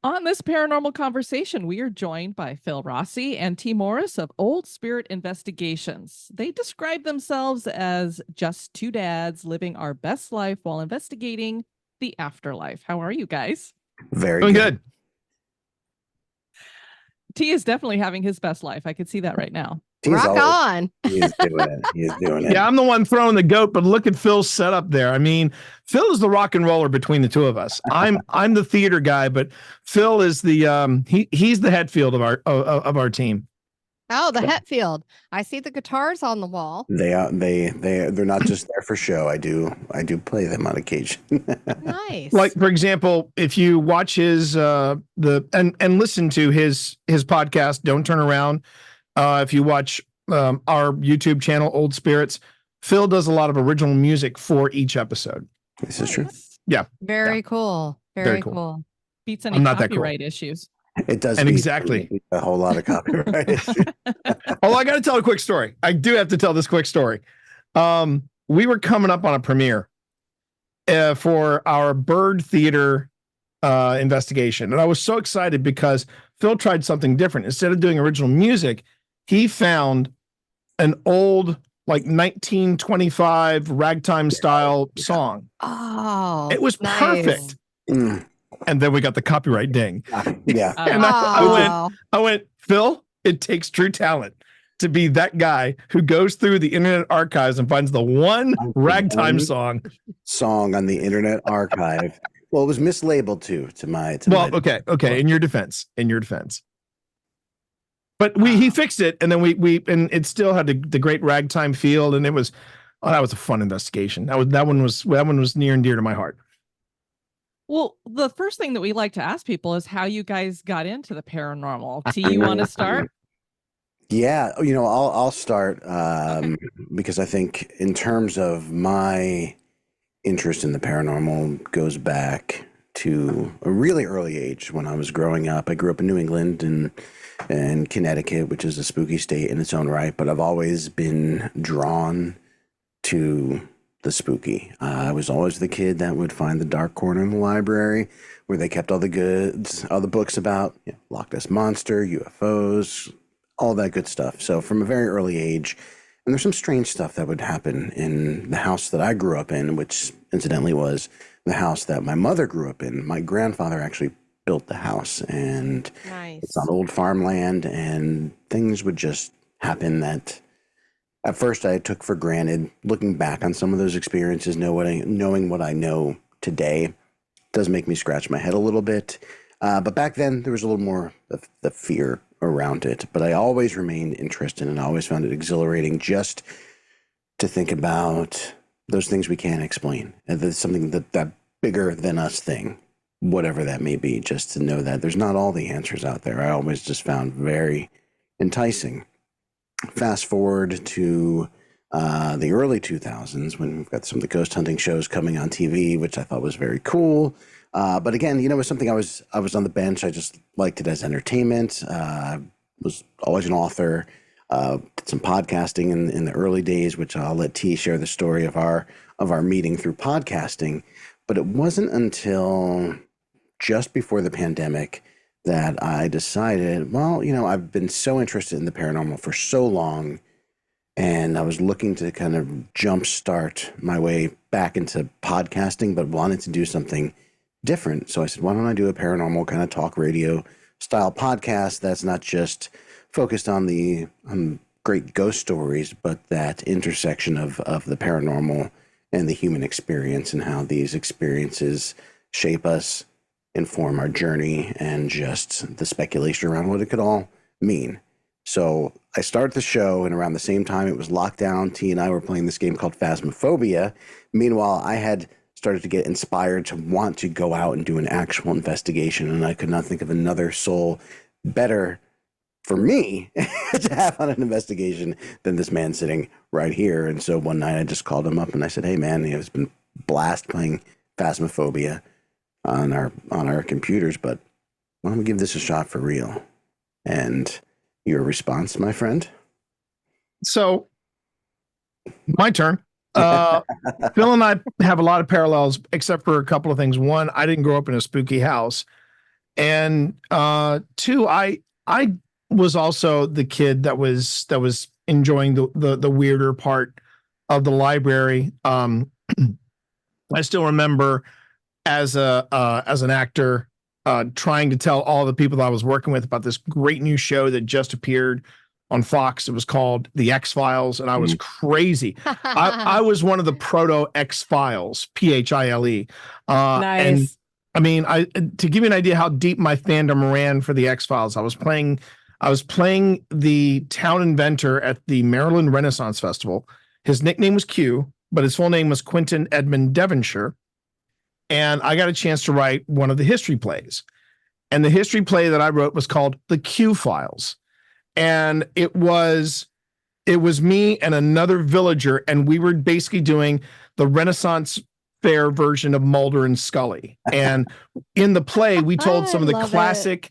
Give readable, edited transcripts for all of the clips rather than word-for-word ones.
On this paranormal conversation, we are joined by Phil Rossi and T. Morris of Old Spirit Investigations. They describe themselves as just two dads living our best life while investigating the afterlife. How are you guys? Very Doing good. good. T is definitely having his best life. I could see that right now. He's Rock always- on. He is doing it. He is doing it. Yeah, I'm the one throwing the goat, but look at Phil's setup there. I mean, Phil is the rock and roller between the two of us. I'm the theater guy, but Phil is the he's the Hetfield of our team. Oh, the Hetfield. I see the guitars on the wall. They're not just there for show. I do play them on occasion. Nice. Like, for example, if you watch his and listen to his podcast, Don't Turn Around. If you watch our YouTube channel, Old Spirits, Phil does a lot of original music for each episode. This is true. Yeah. Very cool. Very cool. Beats any I'm not that cool. copyright issues. It does. And beat exactly. a whole lot of copyright issues. Oh, I got to tell a quick story. I do have to tell this quick story. We were coming up on a premiere for our Bird Theater investigation. And I was so excited because Phil tried something different. Instead of doing original music, he found an old, like 1925 ragtime style song. Oh, It was nice. perfect. Mm. And then we got the copyright ding. Yeah. And I went, Phil, it takes true talent to be that guy who goes through the Internet Archives and finds the one ragtime song On the Internet Archive. Well, it was mislabeled too. Okay. In your defense. But he fixed it, and then and it still had the great ragtime feel, and it was that was a fun investigation. That one was near and dear to my heart. Well, the first thing that we like to ask people is how you guys got into the paranormal. T, you want to start? Yeah, I'll start because I think in terms of my interest in the paranormal goes back to a really early age when I was growing up. I grew up in New England and Connecticut, which is a spooky state in its own right, but I've always been drawn to the spooky. I was always the kid that would find the dark corner in the library where they kept all the goods, all the books about Loch Ness Monster, UFOs, all that good stuff. So from a very early age, and there's some strange stuff that would happen in the house that I grew up in, which incidentally was the house that my mother grew up in. My grandfather actually built the house, and it's on old farmland, and things would just happen that at first I took for granted. Looking back on some of those experiences, knowing what I know today does make me scratch my head a little bit. But back then there was a little more of the fear around it, but I always remained interested and I always found it exhilarating just to think about those things we can't explain. And there's something that bigger than us thing, whatever that may be, just to know that there's not all the answers out there. I always just found very enticing. Fast forward to the early 2000s when we've got some of the ghost hunting shows coming on TV, which I thought was very cool. But again, it was something I was on the bench. I just liked it as entertainment. Was always an author. Did some podcasting in the early days, which I'll let T share the story of our meeting through podcasting. But it wasn't until just before the pandemic that I decided, well, I've been so interested in the paranormal for so long, and I was looking to kind of jumpstart my way back into podcasting, but wanted to do something different. So I said, why don't I do a paranormal kind of talk radio style podcast that's not just focused on the great ghost stories, but that intersection of the paranormal and the human experience and how these experiences shape us, inform our journey, and just the speculation around what it could all mean. So I started the show, and around the same time it was lockdown. T and I were playing this game called Phasmophobia. Meanwhile, I had started to get inspired to want to go out and do an actual investigation, and I could not think of another soul better for me to have on an investigation than this man sitting right here. And so one night I just called him up and I said, hey man, it's been blast playing Phasmophobia on our computers, but why don't we give this a shot for real? And your response, my friend? So my turn. Phil and I have a lot of parallels, except for a couple of things. One, I didn't grow up in a spooky house. And two, I was also the kid that was enjoying the weirder part of the library. I still remember as an actor trying to tell all the people that I was working with about this great new show that just appeared on Fox. It was called The X-Files, and I was crazy. I was one of the proto X-Files, Phile. And Nice. I mean, to give you an idea how deep my fandom ran for The X-Files, I was playing the town inventor at the Maryland Renaissance Festival. His nickname was Q, but his full name was Quentin Edmund Devonshire. And I got a chance to write one of the history plays. And the history play that I wrote was called The Q Files. And it was me and another villager, and we were basically doing the Renaissance fair version of Mulder and Scully. And in the play, we told some of the classic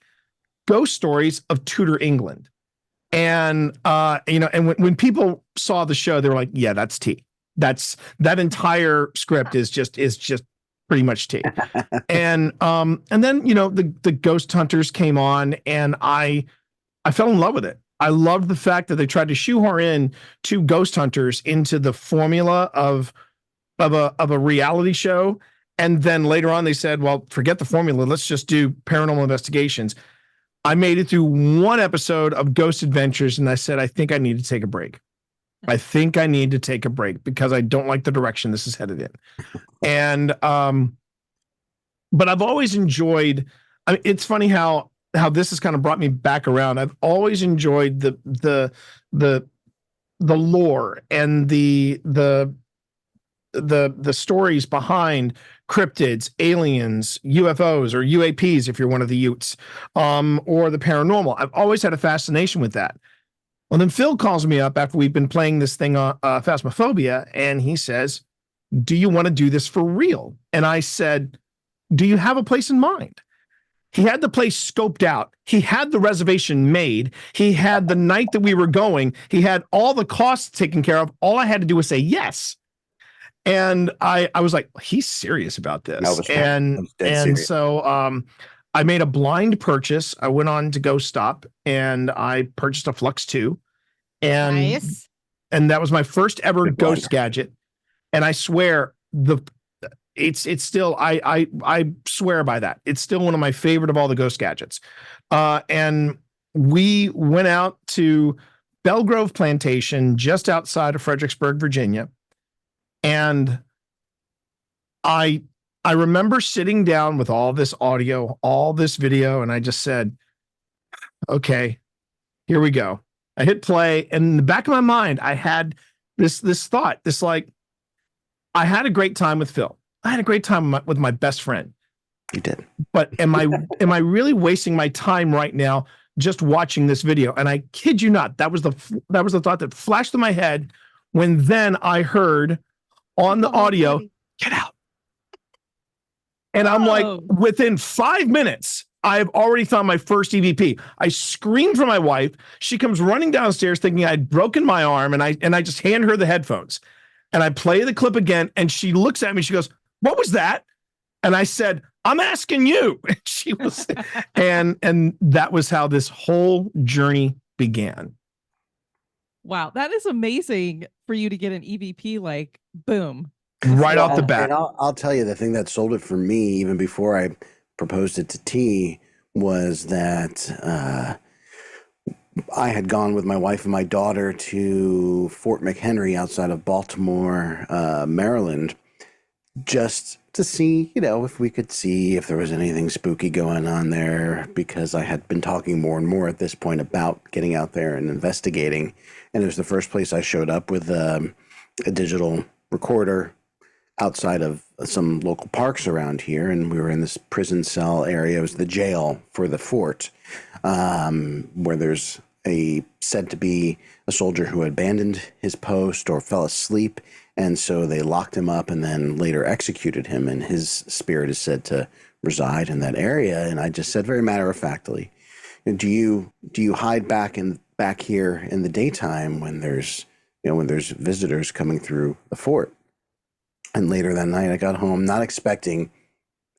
ghost stories of Tudor England. And and when people saw the show, they were like, yeah, that's tea. That entire script is just pretty much tea. And then the ghost hunters came on, and I fell in love with it. I loved the fact that they tried to shoehorn in two ghost hunters into the formula of a reality show. And then later on they said, well, forget the formula, let's just do paranormal investigations. I made it through one episode of Ghost Adventures, and I said, I think I need to take a break. I think I need to take a break because I don't like the direction this is headed in. And but I've always enjoyed, I mean, it's funny how this has kind of brought me back around. I've always enjoyed the lore and the stories behind cryptids, aliens, UFOs, or UAPs if you're one of the Utes, or the paranormal. I've always had a fascination with that. Well, then Phil calls me up after we've been playing this thing on Phasmophobia, and he says, do you want to do this for real? And I said, do you have a place in mind? He had the place scoped out. He had the reservation made. He had the night that we were going. He had all the costs taken care of. All I had to do was say yes. And I was like, he's serious about this. So I made a blind purchase. I went on to Go Stop, and I purchased a Flux 2. And, Nice. And that was my first ever ghost gadget. And I swear it's still, I swear by that. It's still one of my favorite of all the ghost gadgets. And we went out to Belgrove Plantation just outside of Fredericksburg, Virginia. And I remember sitting down with all this audio, all this video, and I just said, okay, here we go. I hit play, and in the back of my mind, I had this thought, I had a great time with Phil. I had a great time with my best friend. You did. But am I really wasting my time right now just watching this video? And I kid you not, that was the thought that flashed through my head when then I heard on the audio, get out. And I'm like, within 5 minutes, I've already found my first EVP. I screamed for my wife. She comes running downstairs thinking I'd broken my arm, and I just hand her the headphones. And I play the clip again, and she looks at me, she goes, what was that? And I said, I'm asking you. And she was, and that was how this whole journey began. Wow, that is amazing for you to get an EVP, like, boom. Right off the bat. And I'll tell you, the thing that sold it for me, even before I proposed it to T, was that I had gone with my wife and my daughter to Fort McHenry outside of Baltimore, Maryland, just to see, if we could see if there was anything spooky going on there, because I had been talking more and more at this point about getting out there and investigating. And it was the first place I showed up with a digital recorder outside of some local parks around here. And we were in this prison cell area. It was the jail for the fort, where there's said to be a soldier who abandoned his post or fell asleep. And so they locked him up and then later executed him. And his spirit is said to reside in that area. And I just said very matter-of-factly, do you hide back here in the daytime when there's visitors coming through the fort? And later that night I got home not expecting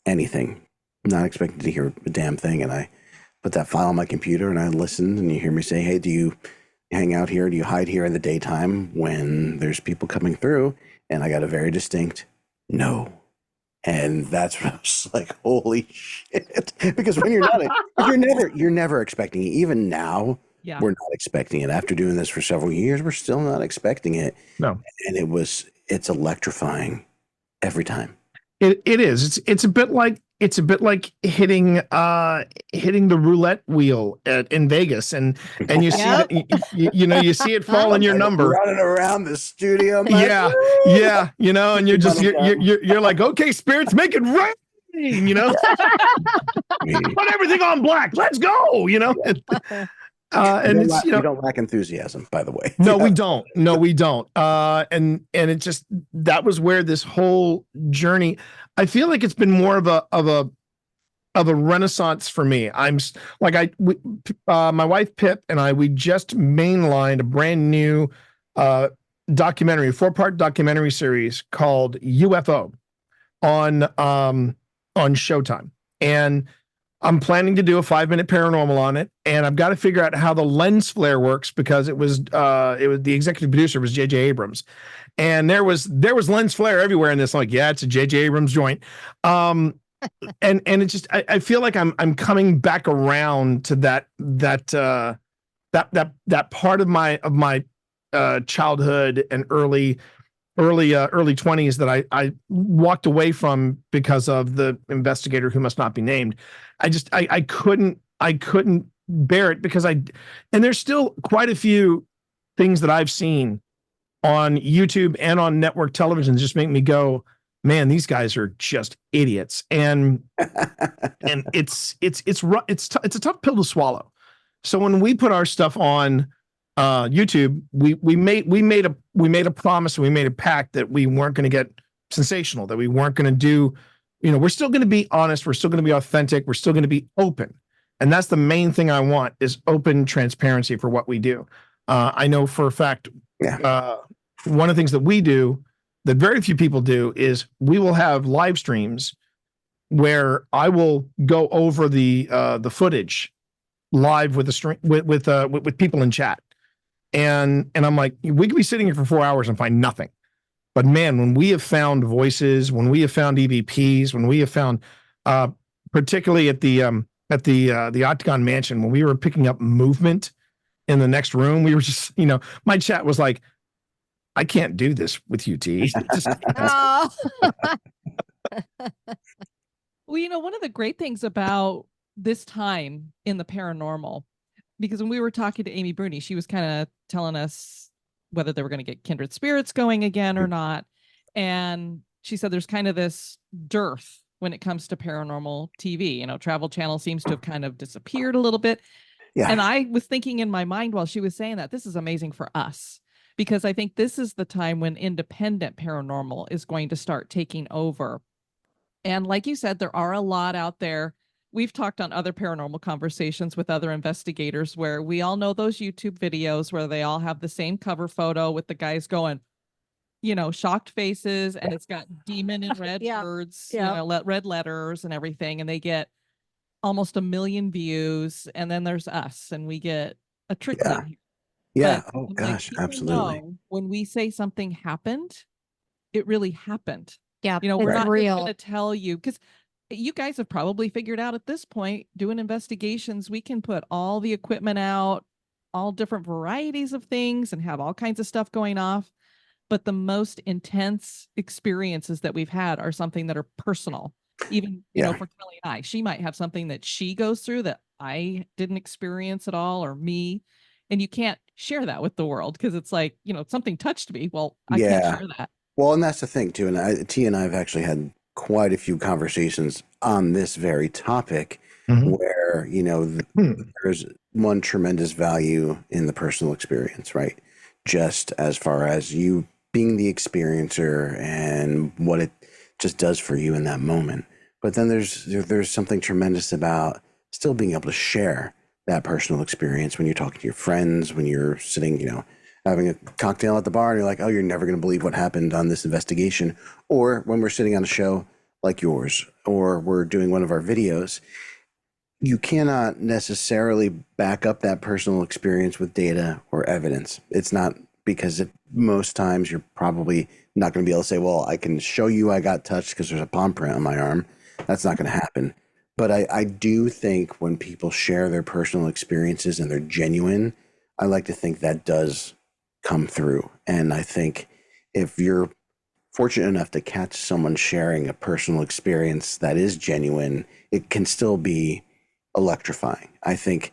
anything. not expecting to hear a damn thing. And I put that file on my computer and I listened, and you hear me say, hey, do you hang out here? Do you hide here in the daytime when there's people coming through? And I got a very distinct no. And that's when I was like, holy shit. Because when you're not, you're never expecting it. Even now, Yeah. we're not expecting it. After doing this for several years, we're still not expecting it. No. And it's electrifying every time. It is. It's a bit like hitting the roulette wheel in Vegas, and you see Yep. you see it fall in your number. Running around the studio. Yeah, and you're just you're like, okay, spirits, make it rain, put everything on black, let's go, and it's you don't lack enthusiasm, by the way. No, we don't. No, we don't. And it just, that was where this whole journey, I feel like it's been more of a renaissance for me. My wife Pip and I, we just mainlined a brand new documentary, 4-part documentary series called UFO on Showtime. And I'm planning to do a 5-minute paranormal on it, and I've got to figure out how the lens flare works, because it was the executive producer was J.J. Abrams, and there was lens flare everywhere in this. I'm like, yeah, it's a J.J. Abrams joint, and it just, I feel like I'm coming back around to that part of my childhood and early 20s that I walked away from because of the investigator who must not be named. I couldn't bear it, because and there's still quite a few things that I've seen on YouTube and on network television just make me go, man, these guys are just idiots. And it's a tough pill to swallow. So when we put our stuff on YouTube, we made a promise, and we made a pact that we weren't going to get sensational, that we weren't going to do, we're still going to be honest, we're still going to be authentic, we're still going to be open. And that's the main thing I want, is open transparency for what we do. I know for a fact, one of the things that we do that very few people do is we will have live streams where I will go over the footage live with the stream with people in chat. And I'm like, we could be sitting here for 4 hours and find nothing. But man, when we have found voices, when we have found EVPs, when we have found, particularly at the Octagon Mansion, when we were picking up movement in the next room, we were just, my chat was like, I can't do this with you, T. Oh. Well, one of the great things about this time in the paranormal, because when we were talking to Amy Bruni, she was kind of telling us whether they were going to get kindred spirits going again or not. And she said there's kind of this dearth when it comes to paranormal TV. Travel Channel seems to have kind of disappeared a little bit. Yeah. And I was thinking in my mind while she was saying that, this is amazing for us, because I think this is the time when independent paranormal is going to start taking over. And like you said, there are a lot out there. We've talked on other paranormal conversations with other investigators where we all know those YouTube videos where they all have the same cover photo with the guys going, shocked faces, and it's got demon in red words, red letters and everything. And they get almost 1 million views. And then there's us, and we get a trickling here. Yeah. But Oh I'm gosh, people absolutely. know when we say something happened, it really happened. Yeah, We're it's not real. going to tell you, because you guys have probably figured out at this point, doing investigations, we can put all the equipment out, all different varieties of things, and have all kinds of stuff going off. But the most intense experiences that we've had are something that are personal. Even, for Kelly and I, she might have something that she goes through that I didn't experience at all, or me. And you can't share that with the world, because it's like, something touched me. Well, I can't share that. Well, and that's the thing too. And T and I have actually had quite a few conversations on this very topic, where there's one tremendous value in the personal experience, right? Just as far as you being the experiencer and what it just does for you in that moment. But then there's something tremendous about still being able to share that personal experience when you're talking to your friends, when you're sitting, having a cocktail at the bar, and you're like, oh, you're never going to believe what happened on this investigation. Or when we're sitting on a show like yours, or we're doing one of our videos, you cannot necessarily back up that personal experience with data or evidence. It's not, because most times you're probably not going to be able to say, well, I can show you I got touched because there's a palm print on my arm. That's not going to happen. But I do think when people share their personal experiences and they're genuine, I like to think that does come through. And I think if you're fortunate enough to catch someone sharing a personal experience that is genuine, it can still be electrifying. I think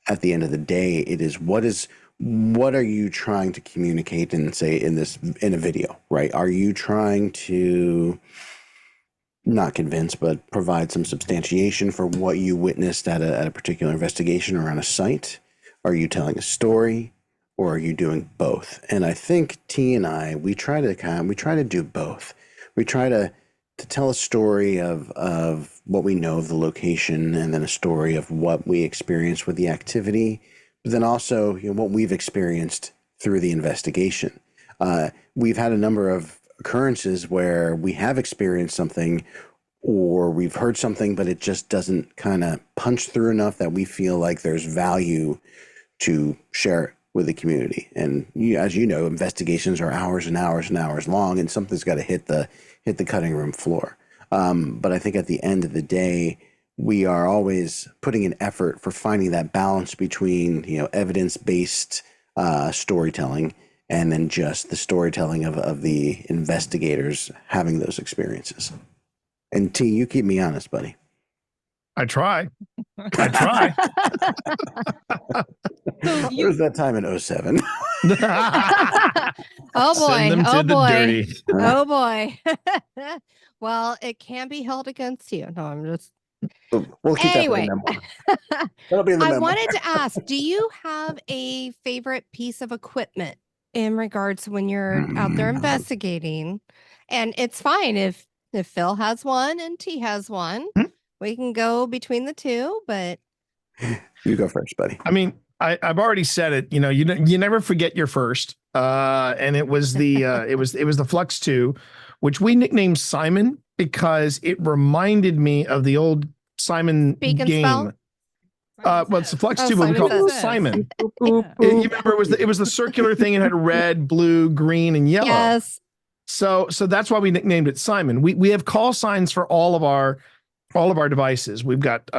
at the end of the day, it is what are you trying to communicate and say in a video, right? Are you trying to not convince, but provide some substantiation for what you witnessed at a particular investigation or on a site? Are you telling a story, or are you doing both? And I think T and I, we try to do both. We try to tell a story of what we know of the location, and then a story of what we experienced with the activity, but then also, what we've experienced through the investigation. We've had a number of occurrences where we have experienced something, or we've heard something, but it just doesn't kind of punch through enough that we feel like there's value to share it with the community. And as you know, investigations are hours and hours and hours long, and something's got to hit the cutting room floor. But I think at the end of the day, we are always putting an effort for finding that balance between, evidence-based storytelling, and then just the storytelling of the investigators having those experiences. And T, you keep me honest, buddy. I try. I try. So What was that time in 07? Oh boy. Send them Oh to the boy. dirty. Oh boy. Well, it can be held against you. No, I'm just. We'll keep Anyway, that for the memoir. That'll be in the I memoir. wanted to ask, do you have a favorite piece of equipment in regards to when you're out there investigating? And it's fine if Phil has one and T has one. We can go between the two, but You go first, buddy. I mean, I've already said it. You never forget your first. And it was the it was the Flux 2, which we nicknamed Simon because it reminded me of the old Simon Speak and game. spell? Well, it's the Flux Oh, 2, but we Simon called it Says. Simon. Yeah. You remember it was the circular thing. It had red, blue, green, and yellow. Yes. So that's why we nicknamed it Simon. We have call signs for all of our devices. We've got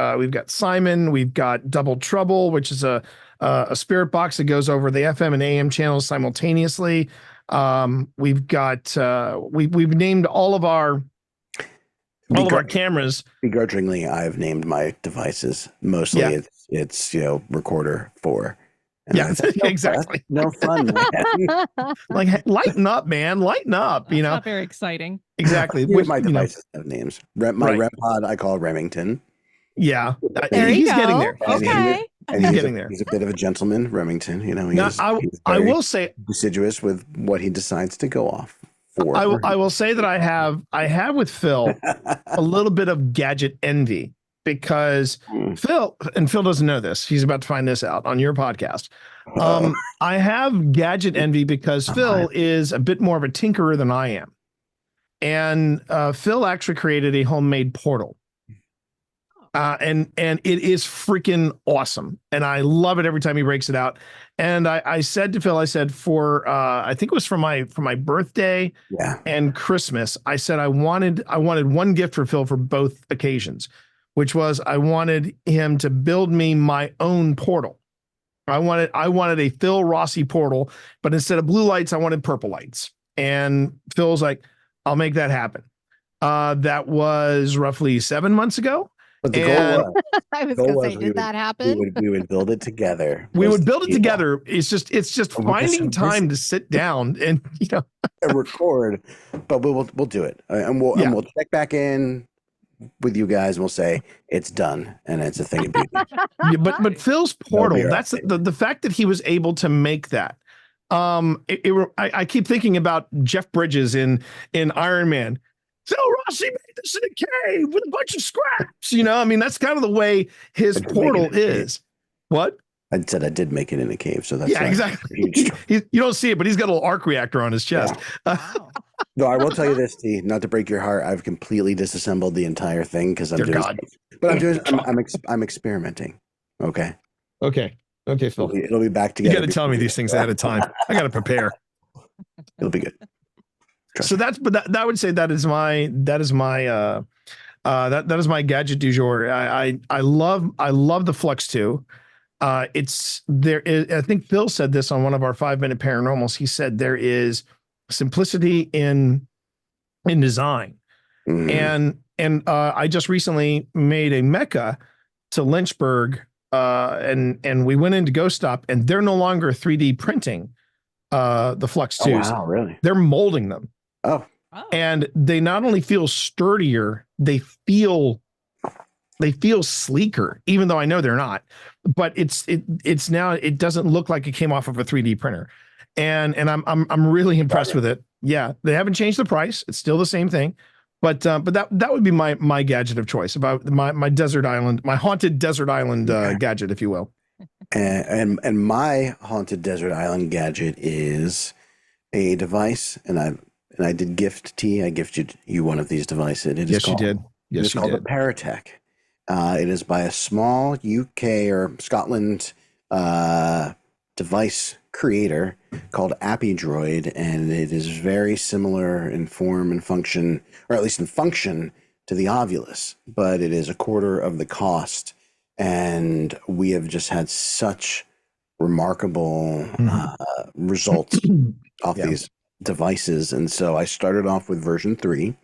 Simon. We've got Double Trouble, which is a spirit box that goes over the FM and AM channels simultaneously. We've got we've named all of our cameras. Begrudgingly, I've named my devices. Mostly, Yeah. it's recorder 4. And Yeah, that's exactly. No fun, man. Like, lighten up, man, lighten up. That's not very exciting. Exactly. Which, my devices have names. My Right. REM pod I call Remington. Yeah, There you he's go. getting there. Okay. And He's getting there. He's a bit of a gentleman, Remington. Now, He's I very will say deciduous with what he decides to go off for. I will say that I have with Phil a little bit of gadget envy because Phil doesn't know this. He's about to find this out on your podcast. I have gadget envy because Phil is a bit more of a tinkerer than I am. And Phil actually created a homemade portal. And it is freaking awesome. And I love it every time he breaks it out. And I said to Phil, I said, for I think it was for my birthday and Christmas, I said I wanted one gift for Phil for both occasions, which was I wanted him to build me my own portal. I wanted a Phil Rossi portal, but instead of blue lights, I wanted purple lights. And Phil's like, I'll make that happen. That was roughly 7 months ago. But the goal was, I was going to say, did that happen? we would build it together. We would build it together. It's just finding time to sit down and and record. But we'll do it, and we'll check back in with you guys, and we'll say it's done, and it's a thing of beauty. But Phil's portal, that's the fact that he was able to make that. I keep thinking about Jeff Bridges in Iron Man. Phil Rossi made this in a cave with a bunch of scraps. I mean, that's kind of the way his portal is. What? I said I did make it in a cave, so that's exactly. You don't see it, but he's got a little arc reactor on his chest. Yeah. Though I will tell you this, T, not to break your heart, I've completely disassembled the entire thing because I'm Dear doing, God. but I'm experimenting. Okay, Okay. Okay, Phil. it'll be back You got together. to tell me these things ahead of time. I got to prepare. It'll be good. Trust So me. that would say that is my that is my gadget du jour. I love the Flux 2. It's there is, I think Phil said this on one of our 5-minute paranormals. He said there is simplicity in design. Mm. And I just recently made a Mecca to Lynchburg, and we went into Ghost Stop, and they're no longer 3D printing the Flux Oh 2s. wow, really? They're molding them. Oh, And they not only feel sturdier, they feel sleeker, even though I know they're not. But it's now, it doesn't look like it came off of a 3D printer, and I'm really impressed with it. Yeah, they haven't changed the price; it's still the same thing. But that would be my gadget of choice, about my desert island, my haunted desert island gadget, if you will. and my haunted desert island gadget is a device, and I did gift T. I gifted you one of these devices. It is Yes, you called did. it Yes, is you called a did. Paratech. It is by a small UK or Scotland device creator called Appy Droid, and it is very similar in form and function, or at least in function, to the Ovulus, but it is a quarter of the cost. And we have just had such remarkable results off Yeah. these devices. And so I started off with version 3,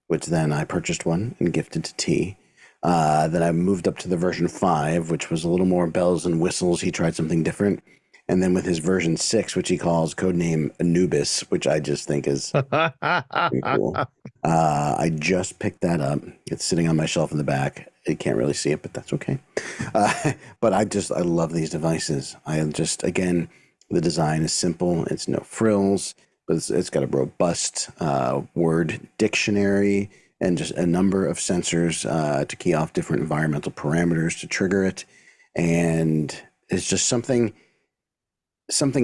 which then I purchased one and gifted to T. Then I moved up to the version 5, which was a little more bells and whistles. He tried something different. And then with his version 6, which he calls codename Anubis, which I just think is pretty cool. I just picked that up. It's sitting on my shelf in the back. You can't really see it, but that's okay. But I love these devices. Again, the design is simple. It's no frills, but it's got a robust word dictionary and just a number of sensors to key off different environmental parameters to trigger it. And it's just something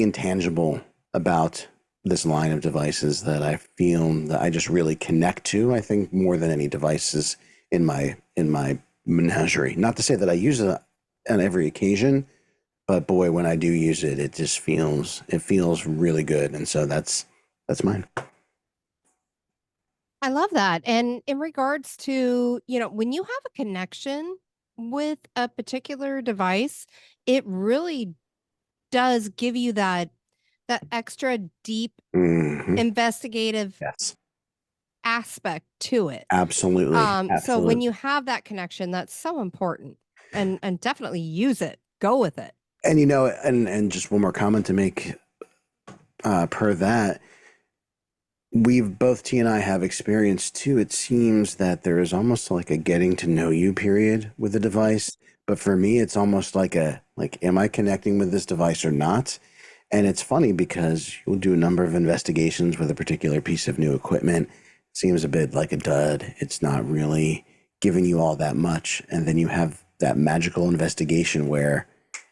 intangible about this line of devices that I feel that I just really connect to. I think more than any devices in my menagerie. Not to say that I use it on every occasion, but boy, when I do use it, it feels really good. And so that's mine. I love that. And in regards to, when you have a connection with a particular device, it really does give you that extra deep Mm-hmm. investigative Yes, aspect to it. absolutely, So absolutely. when you have that connection, that's so important, and definitely use it. Go with it. And and just one more comment to make per that. We've both T and I have experienced too. It seems that there is almost like a getting to know you period with the device. But for me, it's almost like am I connecting with this device or not? And it's funny because you'll do a number of investigations with a particular piece of new equipment. It seems a bit like a dud. It's not really giving you all that much. And then you have that magical investigation where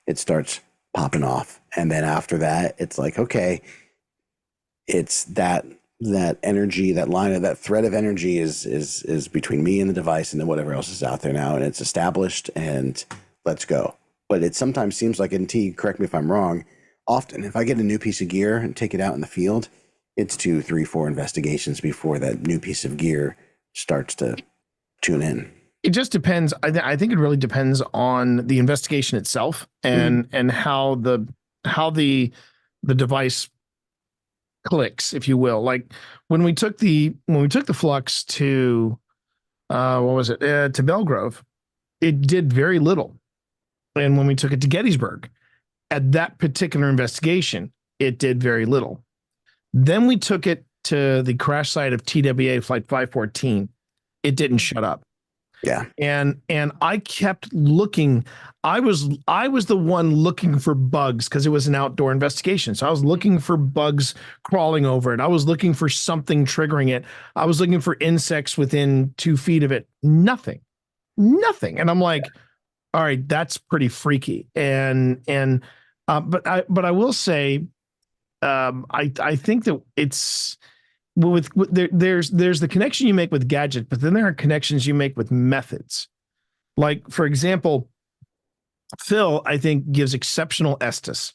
it starts popping off. And then after that, it's like, okay, it's that energy, that line of that thread of energy is between me and the device, and then whatever else is out there now, and it's established, and let's go. But it sometimes seems like, and T, correct me if I'm wrong, often if I get a new piece of gear and take it out in the field, it's 2, 3, 4 investigations before that new piece of gear starts to tune in. It just depends. I think it really depends on the investigation itself, and how the device clicks, if you will. Like when we took the Flux to what was it, to Belgrove, it did very little. And when we took it to Gettysburg, at that particular investigation, it did very little. Then we took it to the crash site of TWA Flight 514. It didn't shut up. Yeah. And I kept looking. I was the one looking for bugs because it was an outdoor investigation. So I was looking for bugs crawling over it. I was looking for something triggering it. I was looking for insects within 2 feet of it. Nothing. And I'm like, all right, that's pretty freaky. But I will say, I think that there's the connection you make with gadgets, but then there are connections you make with methods. Like, for example, Phil, I think, gives exceptional estus.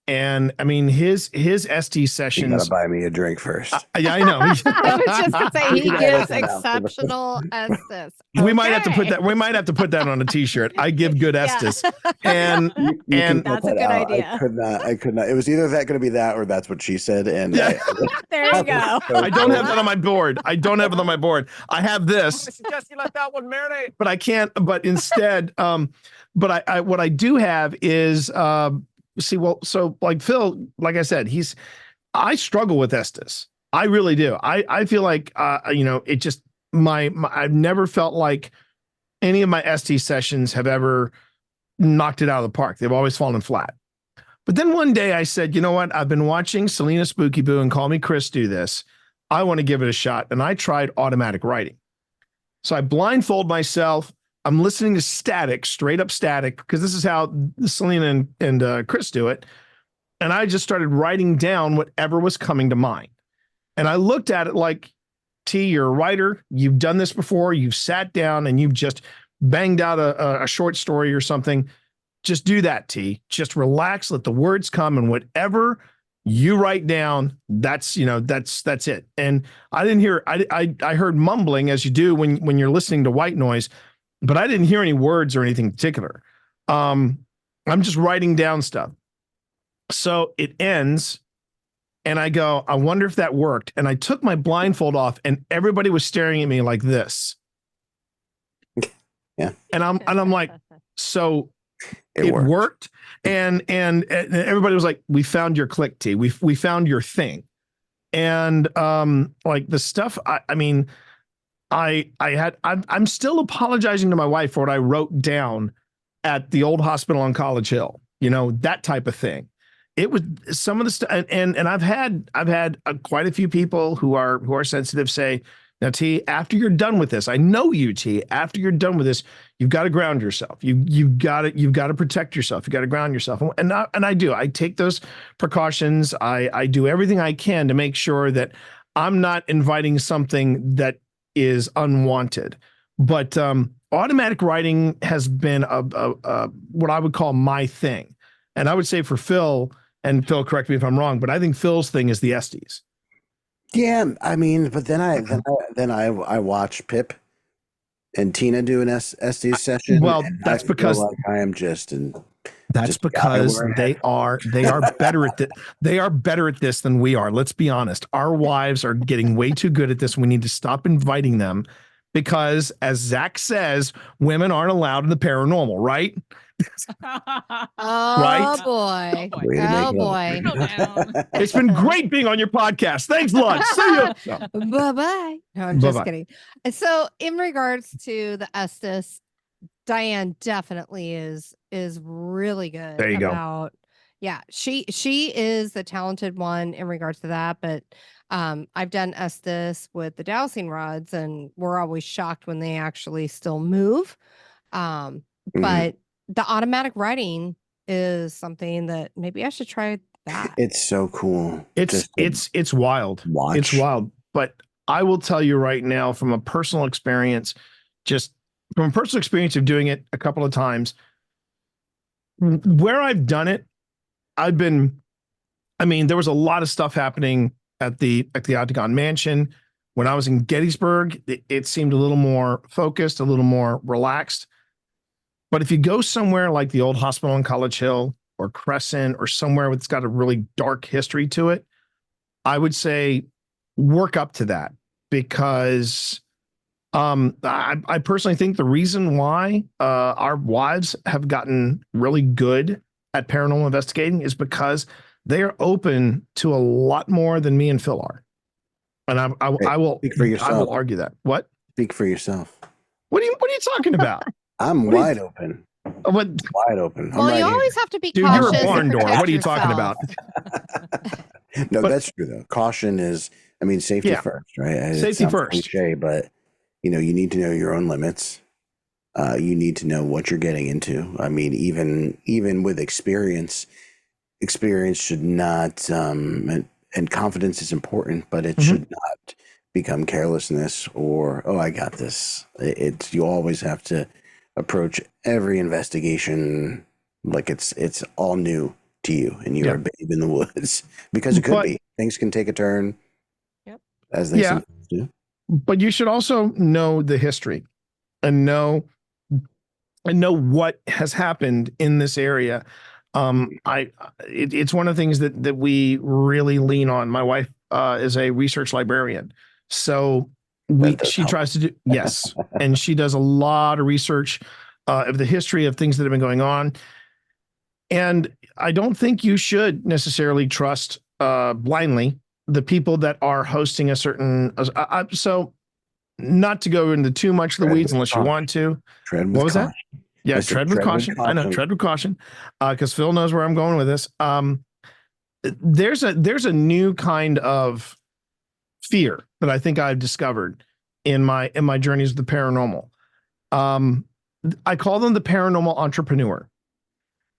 And I mean, his ST You sessions. gotta buy me a drink first. Yeah, I know. I was just gonna say he Yeah, gives that's enough. exceptional estes. We might have to put Okay. that. We might have to put that on a T-shirt. I give good Yeah. estus, and You can and put That's a that good out. idea. I could not. It was either that going to be that or that's what she said. And yeah. There you go. I don't have that on my board. I don't have it on my board. I have this. I suggest you let that one marinate. But I can't. But instead, but I what I do have is so like Phil, like I said, I struggle with Estes. I really do. I feel like it just I've never felt like any of my ST sessions have ever knocked it out of the park. They've always fallen flat. But then one day I said, you know what? I've been watching Selena Spooky Boo and Call Me Chris do this. I want to give it a shot. And I tried automatic writing. So I blindfold myself. I'm listening to static, straight up static, because this is how Selena and Chris do it. And I just started writing down whatever was coming to mind. And I looked at it like, T, you're a writer. You've done this before. You've sat down and you've just banged out a short story or something. Just do that, T. Just relax, let the words come, and whatever you write down, that's it. And I didn't hear, I heard mumbling, as you do when you're listening to white noise, but I didn't hear any words or anything particular. I'm just writing down stuff. So it ends, and I go, I wonder if that worked. And I took my blindfold off, and everybody was staring at me like this. Yeah. And I'm like, so it worked. worked. And everybody was like, we found your click, T. We found your thing. And like the stuff, I'm still apologizing to my wife for what I wrote down at the old hospital on College Hill, that type of thing. It was some of the stuff. And I've had quite a few people who are sensitive say, now, T, after you're done with this, I know you, T, after you're done with this, you've got to ground yourself. You've got to protect yourself. You got to ground yourself. And I do. I take those precautions. I do everything I can to make sure that I'm not inviting something that is unwanted. But automatic writing has been what I would call my thing. And I would say for Phil, and Phil, correct me if I'm wrong, but I think Phil's thing is the Estes. Yeah, I mean, but then I watch Pip and Tina do an SD session. Well, that's because like I am just that's because they are better at this. They are better at this than we are. Let's be honest. Our wives are getting way too good at this. We need to stop inviting them because, as Zach says, women aren't allowed in the paranormal, right? Oh, Right? boy. Way to make Oh, it boy. It's been great being on your podcast. Thanks a lot. See you. No. Bye-bye. No, I'm just Bye-bye. kidding. So in regards to the Estes, Diane definitely is really good. There you go. Yeah, she is the talented one in regards to that. But I've done Estes with the dowsing rods, and we're always shocked when they actually still move. But the automatic writing is something that maybe I should try that. It's so cool. It's wild. Watch. It's wild. But I will tell you right now, from a personal experience, of doing it a couple of times, where I've done it, there was a lot of stuff happening at the Octagon Mansion. When I was in Gettysburg, it seemed a little more focused, a little more relaxed. But if you go somewhere like the old hospital on College Hill or Crescent or somewhere that's got a really dark history to it, I would say work up to that, because I personally think the reason why our wives have gotten really good at paranormal investigating is because they are open to a lot more than me and Phil are. And I will Speak for yourself. I will argue that. What? Speak for yourself. What are you talking about? I'm wide open. What? Wide open. Well, you always have to be Dude, cautious. you're a barn and door. protect What are you talking yourself. about? No, that's true though. Caution is, safety first, right? Safety first. Cliche, but you need to know your own limits. You need to know what you're getting into. I mean, even with experience should not and confidence is important, but it Mhm. should not become carelessness or, oh, I got this. It's, you always have to approach every investigation like it's all new to you and you're Yeah. a babe in the woods, because it could But be. Things can take a turn, Yep. as they yeah, sometimes do. but you should also know the history and know what has happened in this area. It's one of the things that we really lean on. My wife is a research librarian, so That does she help. tries to do, yes, and she does a lot of research of the history of things that have been going on. And I don't think you should necessarily trust blindly the people that are hosting a certain. So, not to go into too much of the Tread weeds with unless you caution. want to. Tread What with was that? caution. Yeah, I said tread with tread with caution. I know, caution. tread with caution, because Phil knows where I'm going with this. There's a new kind of fear that I think I've discovered in my journeys with the paranormal. I call them the paranormal entrepreneur,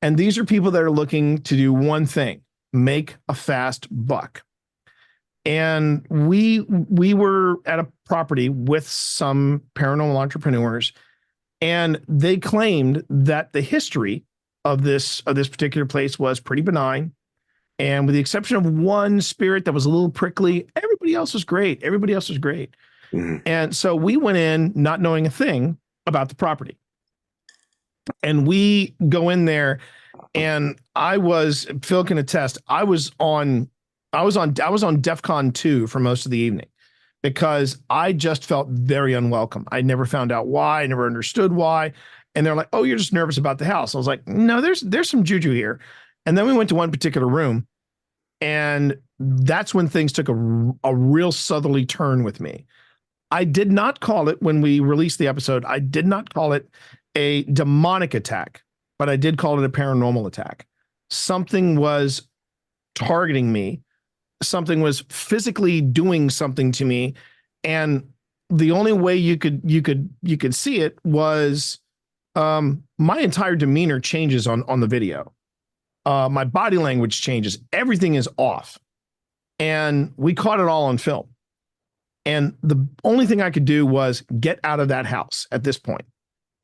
and these are people that are looking to do one thing: make a fast buck. And we were at a property with some paranormal entrepreneurs, and they claimed that the history of this particular place was pretty benign, and with the exception of one spirit that was a little prickly, everybody else was great. Everybody else was great. Mhm. And so we went in not knowing a thing about the property, and we go in there, and Phil can attest, I was on DEFCON 2 for most of the evening, because I just felt very unwelcome. I never found out why. I never understood why. And they're like, "Oh, you're just nervous about the house." I was like, "No, there's some juju here." And then we went to one particular room, and that's when things took a real southerly turn with me. I did not call it, when we released the episode, I did not call it a demonic attack, but I did call it a paranormal attack. Something was targeting me. Something was physically doing something to me, and the only way you could see it was my entire demeanor changes on the video. My body language changes. Everything is off, and we caught it all on film. And the only thing I could do was get out of that house at this point.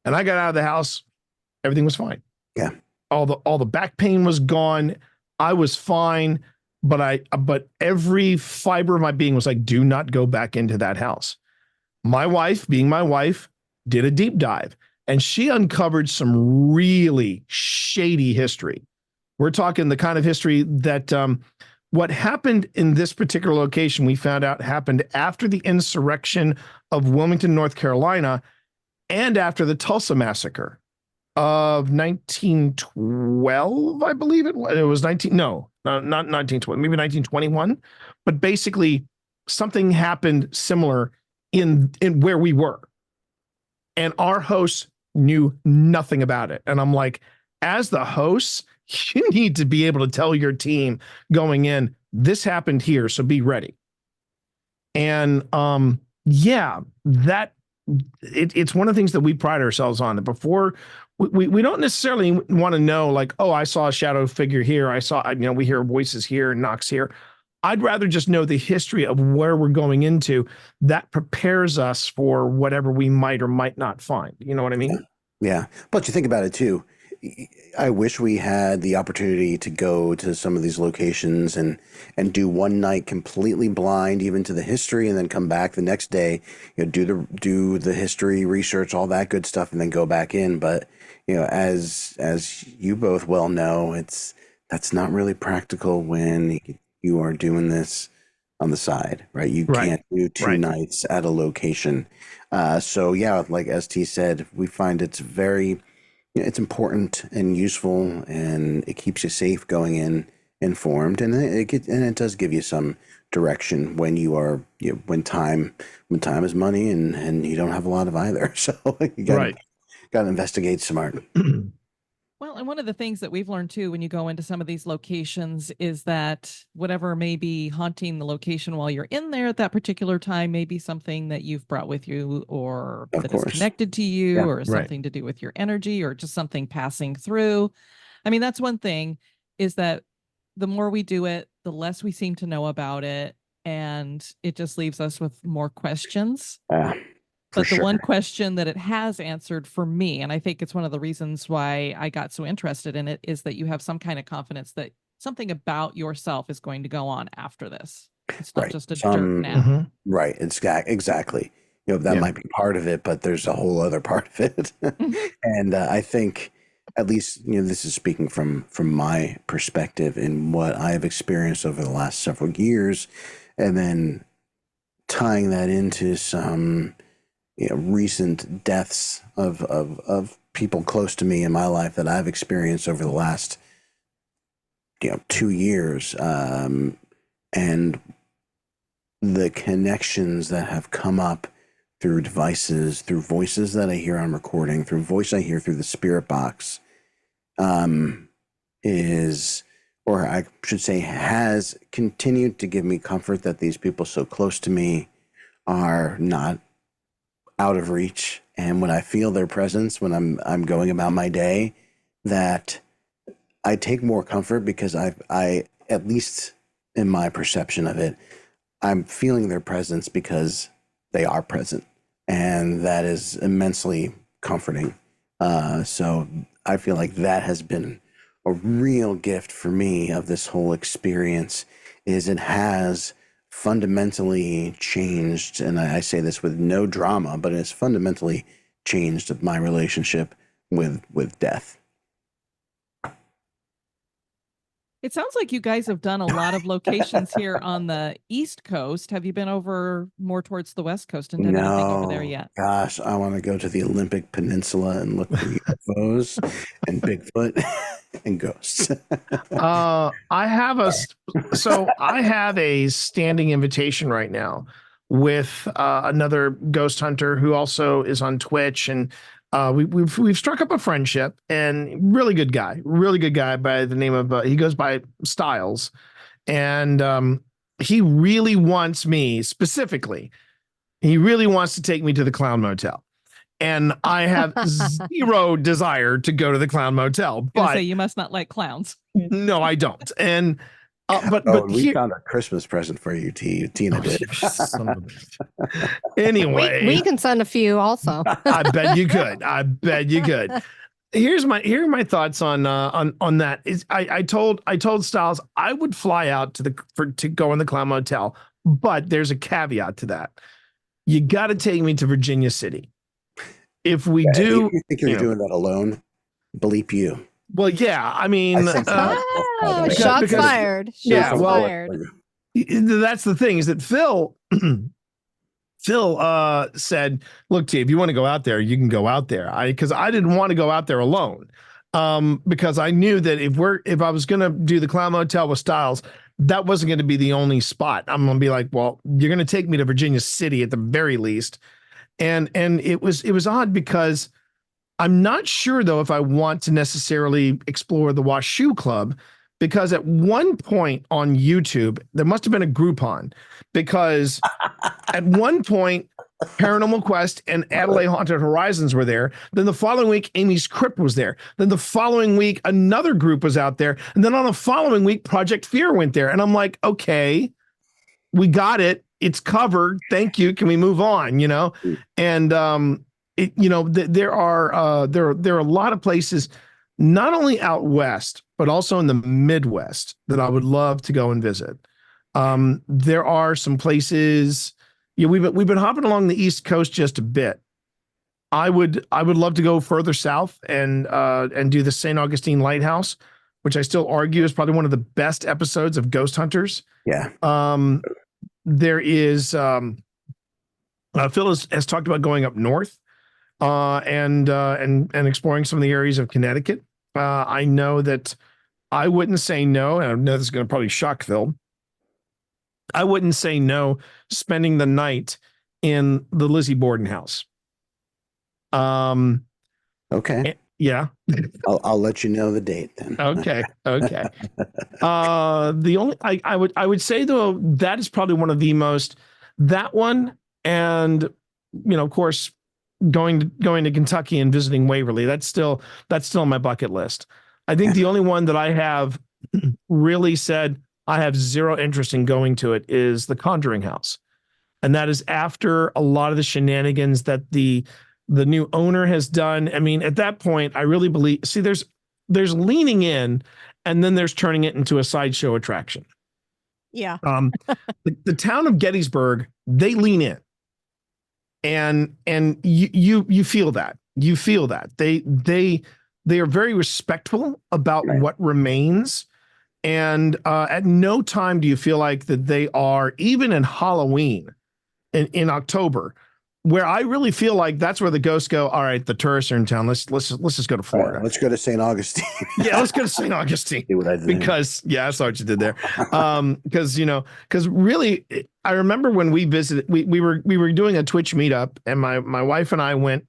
And I got out of the house. Everything was fine. Yeah. All the back pain was gone. I was fine, but every fiber of my being was like, do not go back into that house. My wife, being my wife, did a deep dive, and she uncovered some really shady history. We're talking the kind of history that what happened in this particular location, we found out happened after the insurrection of Wilmington, North Carolina, and after the Tulsa massacre of 1912, I believe it was not 1912, maybe 1921. But basically, something happened similar in where we were, and our hosts knew nothing about it. And I'm like, as the hosts, you need to be able to tell your team going in, this happened here, so be ready. And yeah, it's one of the things that we pride ourselves on. That before we don't necessarily want to know, like, oh, I saw a shadow figure here, we hear voices here and knocks here. I'd rather just know the history of where we're going into. That prepares us for whatever we might or might not find. You know what I mean? Yeah. But you think about it too. I wish we had the opportunity to go to some of these locations and do one night completely blind, even to the history, and then come back the next day, do the history research, all that good stuff, and then go back in. But as you both well know, that's not really practical when you are doing this on the side, right? You Right. can't do two Right. nights at a location. So yeah, like ST said, we find it's important and useful, and it keeps you safe going in, informed, and it does give you some direction when you are when time is money, and you don't have a lot of either. So you gotta investigate smart. Well, and one of the things that we've learned too when you go into some of these locations is that whatever may be haunting the location while you're in there at that particular time may be something that you've brought with you, or Of that is course. connected to you, Yeah. or Right. something to do with your energy, or just something passing through. I mean, that's one thing, is that the more we do it, the less we seem to know about it, and it just leaves us with more questions. For But the sure. one question that it has answered for me, and I think it's one of the reasons why I got so interested in it, is that you have some kind of confidence that something about yourself is going to go on after this. It's not Right. just a dirt nap. Mhm. Right. It's exactly. That Yeah. might be part of it, but there's a whole other part of it. Mhm. And I think, at least, this is speaking from my perspective in what I've experienced over the last several years, and then tying that into some recent deaths of people close to me in my life that I've experienced over the last 2 years, and the connections that have come up through devices, through voices that I hear on recording, through voice I hear through the spirit box, is, or I should say, has continued to give me comfort that these people so close to me are not out of reach. And when I feel their presence, when I'm going about my day, that I take more comfort because I at least in my perception of it, I'm feeling their presence because they are present, and that is immensely comforting. So I feel like that has been a real gift for me of this whole experience. Is it has fundamentally changed, and I say this with no drama, but it has fundamentally changed my relationship with death. It sounds like you guys have done a lot of locations here on the East Coast. Have you been over more towards the West Coast and done anything over there No, yet? gosh, I want to go to the Olympic Peninsula and look for UFOs and Bigfoot and ghosts. I have a standing invitation right now with another ghost hunter who also is on Twitch, and we've struck up a friendship, and really good guy by the name of he goes by Styles, and he really wants me specifically. He really wants to take me to the Clown Motel. And I have zero desire to go to the Clown Motel, Gonna say but you must not like clowns. no, I don't. And Oh, but and we here, found a Christmas present for you, Tina oh, did. you son of a bitch. We Anyway, can send a few also. I bet you could. I bet you could. Here are my thoughts on that. Is I told Styles I would fly out to go in the Clown Motel, but there's a caveat to that. You got to take me to Virginia City. If we Yeah, do, you think you're doing that alone? Bleep you. well, yeah. I mean, I think Oh, because- shots because- fired. Shots yeah, well, fired. that's the thing, is that Phil said, look, T, if you want to go out there, you can go out there. Because I didn't want to go out there alone. Because I knew that if I was going to do the Clown Motel with Styles, that wasn't going to be the only spot. I'm going to be like, well, you're going to take me to Virginia City at the very least. And it was odd because I'm not sure though if I want to necessarily explore the Washoe Club, because at one point on YouTube there must have been a Groupon, because at one point Paranormal Quest and Adelaide Haunted Horizons were there. Then the following week Amy's Crypt was there. Then the following week another group was out there. And then on the following week Project Fear went there. And I'm like, okay, we got it. It's covered. Thank you. Can we move on? And there are a lot of places, not only out west but also in the Midwest, that I would love to go and visit. There are some places. We've been hopping along the East Coast just a bit. I would love to go further south and do the St. Augustine Lighthouse, which I still argue is probably one of the best episodes of Ghost Hunters. Yeah. There is Phil has talked about going up north and exploring some of the areas of Connecticut. I know that I wouldn't say no, and I know this is going to probably shock Phil. I wouldn't say no spending the night in the Lizzie Borden house. Okay. Yeah. I'll let you know the date then. Okay. The only I would say though, that is probably one of the most, that one, and of course going to Kentucky and visiting Waverly. That's still on my bucket list. I think the only one that I have really said I have zero interest in going to it is the Conjuring House. And that is after a lot of the shenanigans that the new owner has done. I mean, at that point, I really believe, see, there's leaning in, and then there's turning it into a sideshow attraction. Yeah. The town of Gettysburg, they lean in. And you feel that. You feel that. They are very respectful about what remains. And at no time do you feel like that they are, even in Halloween, in October, where I really feel like that's where the ghosts go. All right, the tourists are in town. Let's just go to Florida. Let's go to St. Augustine. Yeah, let's go to St. Augustine. See what I did. Because I saw what you did there. Because really, I remember when we visited, we were doing a Twitch meetup, and my wife and I went,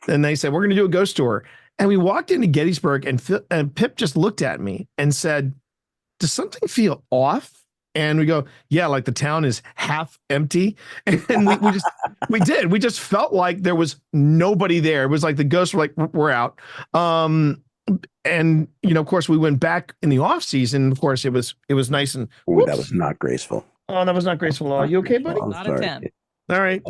and they said we're going to do a ghost tour, and we walked into Gettysburg, and Pip just looked at me and said, "Does something feel off?" And we go, yeah, like the town is half empty. And we just felt like there was nobody there. It was like the ghosts were like, we're out. And of course we went back in the off season. Of course it was nice and Ooh, that was not graceful. Oh, that was not graceful at all. You okay, buddy? Not a 10. All right.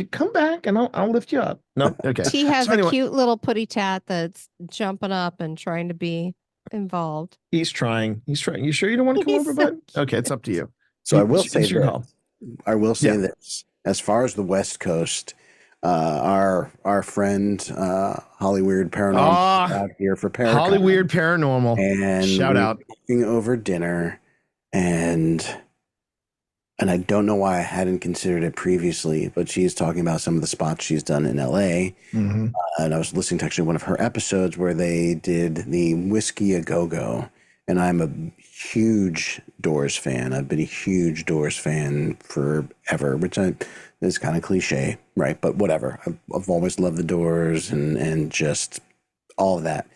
Come back and I'll lift you up. No, okay. He has a cute little putty tat that's jumping up and trying to be involved. He's trying. You sure you don't want to come over, bud? Okay, it's up to you. So I will say Yeah. this. As far as the West Coast, our friend Holly Weird Paranormal out here for Paracon. Holly Weird Paranormal. And shout out. Over dinner, and I don't know why I hadn't considered it previously, but she's talking about some of the spots she's done in LA. Mm-hmm. And I was listening to actually one of her episodes where they did the Whiskey A Go-Go. And I'm a huge Doors fan. I've been a huge Doors fan forever, which is kind of cliche, right? But whatever. I've always loved the Doors and just all of that.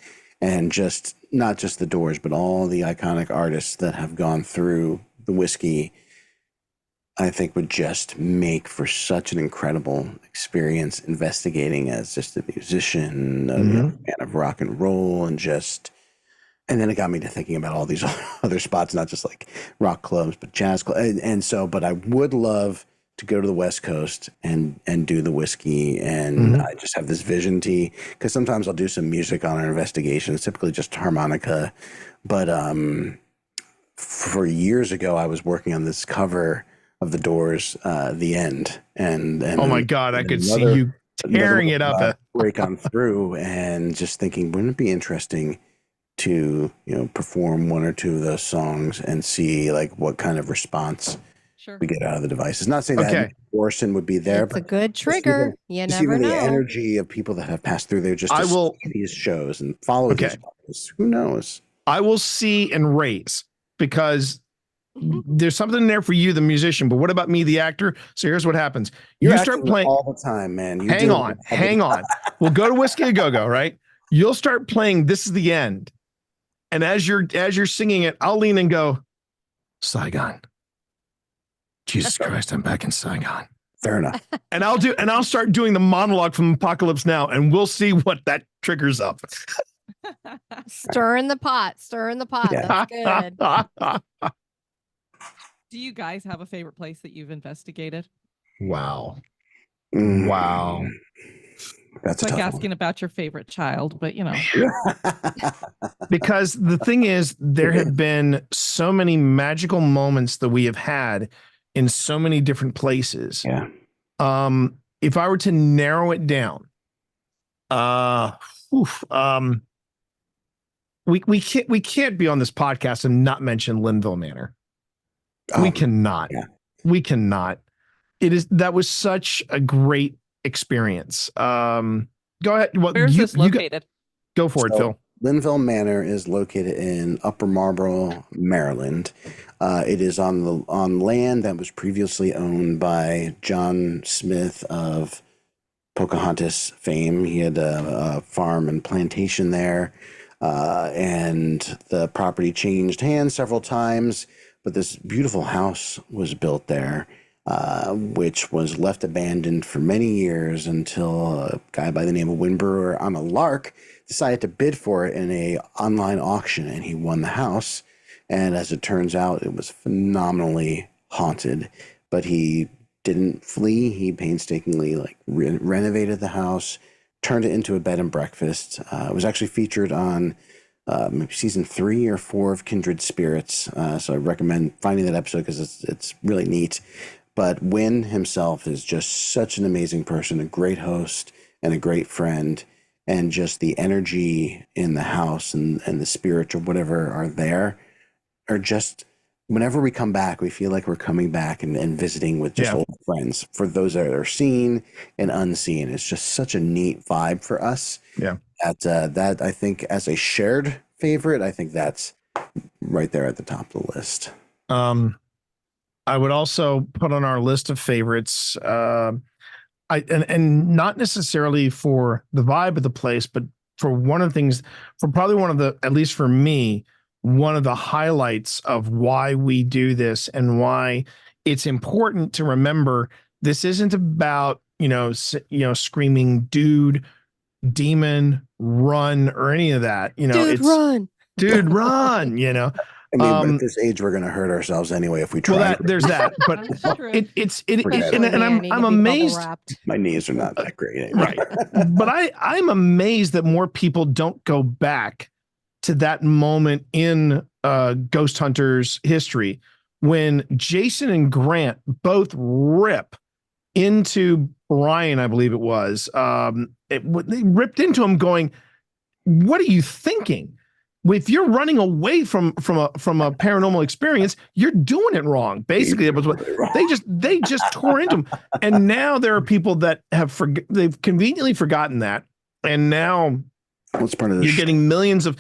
And just not just the Doors, but all the iconic artists that have gone through the Whiskey, I think would just make for such an incredible experience investigating as just a musician, a fan of rock and roll, and then it got me to thinking about all these other spots, not just like rock clubs, but jazz clubs. But I would love to go to the West Coast and do the Whiskey. And I just have this vision, because sometimes I'll do some music on our investigations, typically just harmonica. But for years ago, I was working on this cover of the Doors, The End, and oh my God, I could see you tearing it up. Break on through, and just thinking, wouldn't it be interesting to perform one or two of those songs and see like what kind of response we get out of the devices? Not saying that Orson would be there, it's a good trigger. You never know. The energy of people that have passed through there just to see these shows and follow these shows. Who knows? I will see and raise, because there's something there for you, the musician, but what about me, the actor? So here's what happens. You start playing all the time, man. Hang on. We'll go to Whiskey A Go-Go, right? You'll start playing This Is the End. And as you're singing it, I'll lean and go, Saigon. Jesus Christ, I'm back in Saigon. Fair enough. And I'll start doing the monologue from Apocalypse Now, and we'll see what that triggers up. Stir in the pot. Yeah. That's good. Do you guys have a favorite place that you've investigated? Wow. Wow. That's like asking about your favorite child, but because the thing is, there have been so many magical moments that we have had in so many different places. Yeah. If I were to narrow it down, we can't be on this podcast and not mention Linville Manor. We cannot. Yeah. We cannot. That was such a great experience. Go ahead. Where's this located? Go for it, Phil. Linville Manor is located in Upper Marlboro, Maryland. It is on land that was previously owned by John Smith of Pocahontas fame. He had a farm and plantation there, and the property changed hands several times. But this beautiful house was built there, which was left abandoned for many years until a guy by the name of Winbrewer on a lark decided to bid for it in a online auction, and he won the house. And as it turns out, it was phenomenally haunted. But he didn't flee. He painstakingly like renovated the house, turned it into a bed and breakfast. It was actually featured on maybe season 3 or 4 of Kindred Spirits. So I recommend finding that episode because it's really neat. But Wynn himself is just such an amazing person, a great host and a great friend. And just the energy in the house and the spirit or whatever are there are just, whenever we come back, we feel like we're coming back and visiting with just Yeah. old friends. For those that are seen and unseen, it's just such a neat vibe for us. Yeah. That I think as a shared favorite, I think that's right there at the top of the list. I would also put on our list of favorites, and not necessarily for the vibe of the place, but for one of the things, for probably one of the, at least for me, one of the highlights of why we do this and why it's important to remember this isn't about, screaming dude, demon, run, or any of that. Dude, run. Dude, run, I mean, at this age, we're going to hurt ourselves anyway if we try. Well, there's that, but That's true. I'm amazed. My knees are not that great anymore. Right. But I'm amazed that more people don't go back to that moment in Ghost Hunters history when Jason and Grant both rip into Brian, I believe it was. They ripped into him going, what are you thinking? If you're running away from a paranormal experience, you're doing it wrong. Basically, it was what they just tore into him. And now there are people that they've conveniently forgotten that. And now what's part of this? You're getting millions of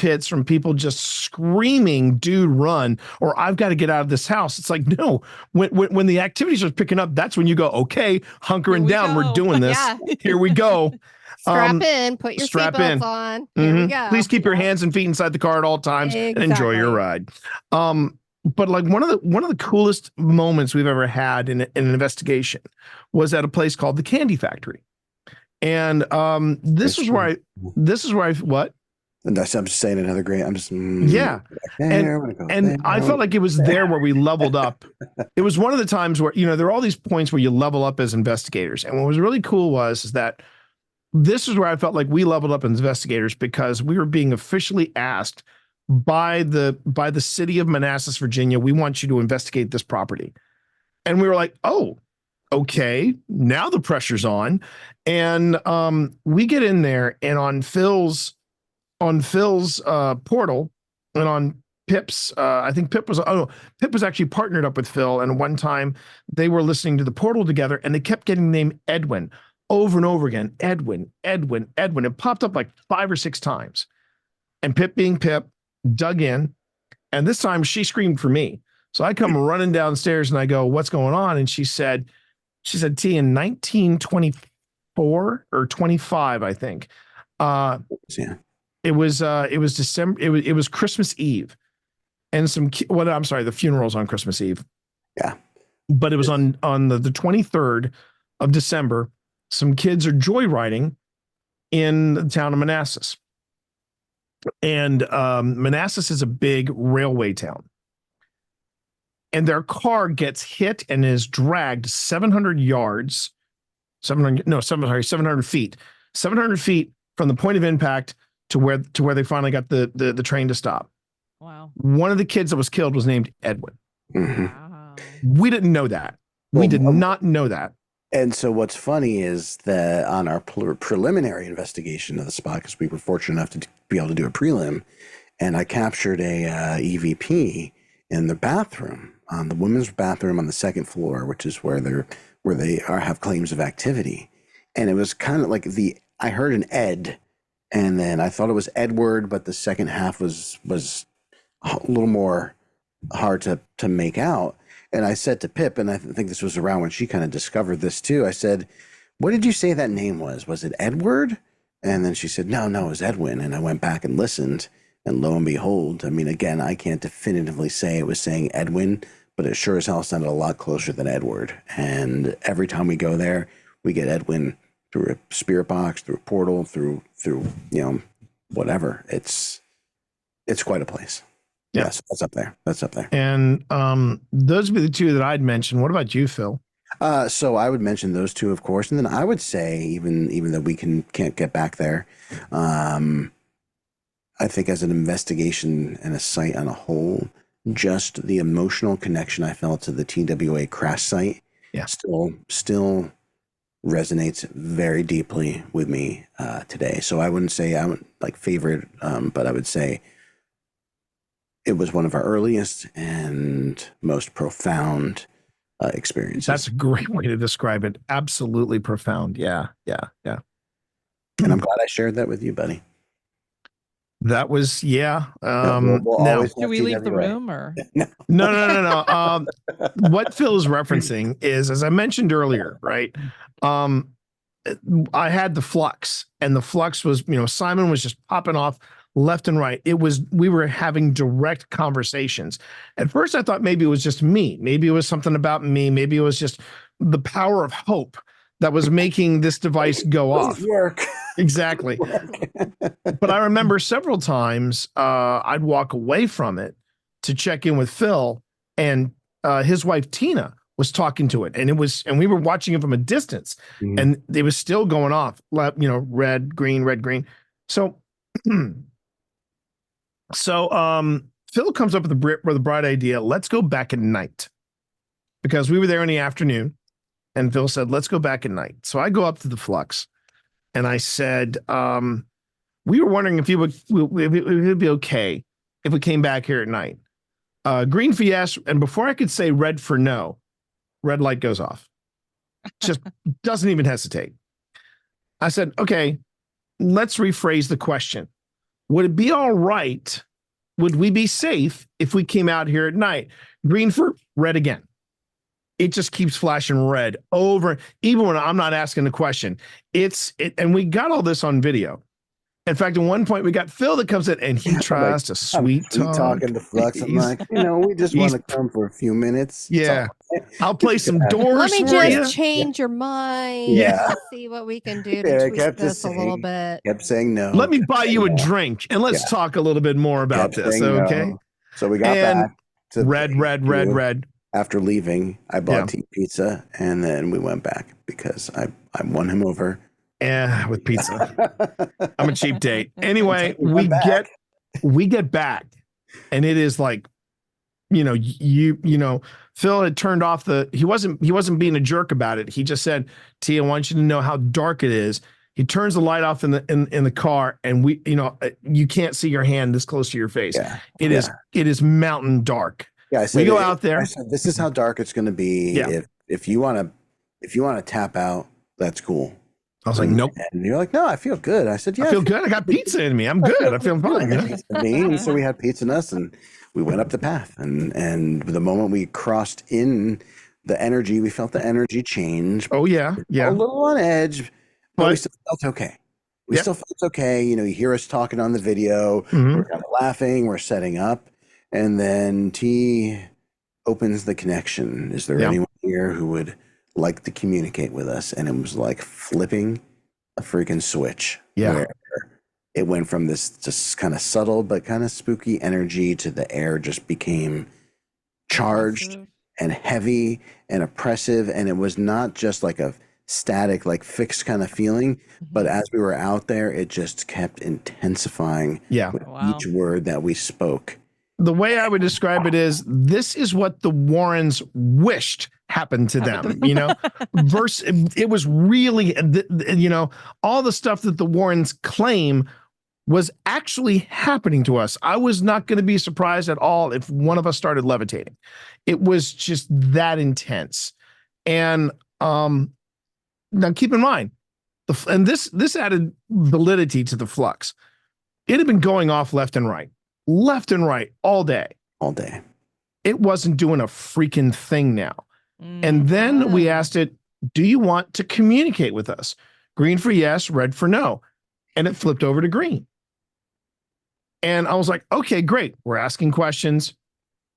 hits from people just screaming, "Dude, run!" or "I've got to get out of this house." It's like, no, when the activities are picking up, that's when you go, okay, hunkering down, we're doing this. Yeah. Here we go. Strap in, put your seatbelts on. Here we go. Please keep your hands and feet inside the car at all times and enjoy your ride. But like one of the coolest moments we've ever had in an investigation was at a place called the Candy Factory. And this is where I what? And I'm just saying another great. I'm just yeah. And I felt like it was there where we leveled up. It was one of the times where, there are all these points where you level up as investigators. And what was really cool is that this is where I felt like we leveled up as investigators because we were being officially asked by the city of Manassas, Virginia, we want you to investigate this property. And we were like, oh, okay, now the pressure's on. And we get in there, and on Phil's portal and on Pip's, I think Pip was actually partnered up with Phil. And one time they were listening to the portal together and they kept getting the name Edwin over and over again. Edwin. It popped up like 5 or 6 times. And Pip, being Pip, dug in. And this time she screamed for me. So I come running downstairs and I go, what's going on? And she said, T, in 1924 or 25, I think. It was December. It was Christmas Eve. And the funeral's on Christmas Eve. Yeah. But it was on the 23rd of December. Some kids are joyriding in the town of Manassas. And Manassas is a big railway town. And their car gets hit and is dragged 700 feet. 700 feet from the point of impact to where they finally got the train to stop. Wow. One of the kids that was killed was named Edwin. Mm-hmm. Wow. We didn't know that. We did not know that. And so what's funny is that on our preliminary investigation of the spot, because we were fortunate enough to be able to do a prelim, and I captured a EVP in the bathroom, on the women's bathroom on the 2nd floor, which is where they have claims of activity. And it was kind of like I heard an Ed, and then I thought it was Edward, but the second half was a little more hard to make out. And I said to Pip, and I think this was around when she kind of discovered this too, I said, what did you say that name was? Was it Edward? And then she said, no, it was Edwin. And I went back and listened, and lo and behold, I mean, again, I can't definitively say it was saying Edwin, but it sure as hell sounded a lot closer than Edward. And every time we go there, we get Edwin through a spirit box, through a portal, through whatever. It's quite a place. Yeah. Yes, that's up there. That's up there. And those would be the two that I'd mention. What about you, Phil? So I would mention those two, of course, and then I would say, even though we can't get back there, I think as an investigation and a site on a whole, just the emotional connection I felt to the TWA crash site, Yeah. still resonates very deeply with me today. So I wouldn't say I would like favorite, but I would say it was one of our earliest and most profound experiences. That's a great way to describe it. Absolutely profound. Yeah. And I'm glad I shared that with you, buddy. That was, yeah. We'll Now, always Do have we leave the TWA. room or? no. What Phil is referencing is, as I mentioned earlier, right? I had the flux, and the flux was, Simon was just popping off left and right. We were having direct conversations. At first, I thought maybe it was just me. Maybe it was something about me. Maybe it was just the power of hope that was making this device go off. Work. Exactly. But I remember several times I'd walk away from it to check in with Phil, and his wife Tina was talking to it, and we were watching it from a distance, and it was still going off, red, green. So Phil comes up with a bright idea. Let's go back at night, because we were there in the afternoon, and Phil said, let's go back at night. So I go up to the flux, and I said, we were wondering if it would be okay if we came back here at night. Green for yes, and before I could say red for no, red light goes off. Just doesn't even hesitate. I said, okay, let's rephrase the question. Would it be all right? Would we be safe if we came out here at night? Green for red again. It just keeps flashing red over, even when I'm not asking the question. And we got all this on video. In fact, at one point we got Phil that comes in and he tries to sweet talk. Talking to Flux. I'm like, we just want to come for a few minutes. Yeah. I'll play some doors Let me for just you. change your mind. Yeah. See what we can do to tweak this a little bit. Kept saying no. Let me buy you a drink and let's talk a little bit more about this. Okay. No. So we got back to red. After leaving, I bought Tea pizza, and then we went back because I won him over. Yeah, with pizza. I'm a cheap date. Anyway, we get back, and it is like, Phil had turned off he wasn't being a jerk about it. He just said, T, I want you to know how dark it is. He turns the light off in the car, and you can't see your hand this close to your face. Yeah. It is mountain dark. Yeah, I said, we go out there. I said, this is how dark it's going to be. Yeah. If you want to tap out, that's cool. I was like, nope. And you're like, no, I feel good. I said, yeah, I feel good. I got pizza in me. I'm good. I feel fine. So we had pizza in us, and we went up the path. And the moment we crossed in the energy, we felt the energy change. Oh yeah, yeah. A little on edge, but we still felt okay. We still felt okay. You hear us talking on the video. We're kind of laughing. We're setting up. And then T opens the connection. Is there anyone here who would like to communicate with us? And it was like flipping a freaking switch. Yeah. Where it went from this just kind of subtle but kind of spooky energy to the air just became charged and heavy and oppressive. And it was not just like a static, like fixed kind of feeling, but as we were out there, it just kept intensifying with each word that we spoke. The way I would describe it is, this is what the Warrens wished happened to them, it was really, all the stuff that the Warrens claim was actually happening to us. I was not going to be surprised at all if one of us started levitating. It was just that intense. And now keep in mind, this added validity to the flux. It had been going off left and right all day. It wasn't doing a freaking thing now. And then we asked it, do you want to communicate with us? Green for yes, red for no. And it flipped over to green. And I was like, okay, great. We're asking questions,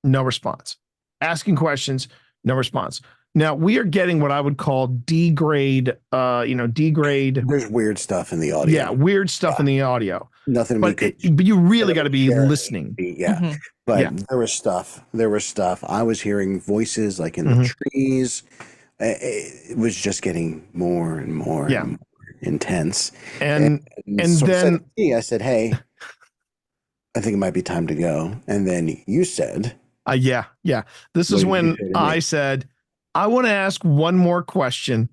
no response. Asking questions, no response. Now we are getting what I would call D-grade, D-grade. There's weird stuff in the audio. Yeah, weird stuff in the audio. nothing we could. But you really got to be share. listening. Yeah. Mhm. But Yeah. there was stuff. I was hearing voices like in the Mhm. trees. It was just getting more and more Yeah. and more intense. And So then I said, hey, I think it might be time to go. And then you said, yeah. This what is did you when say to I me? said, I want to ask one more question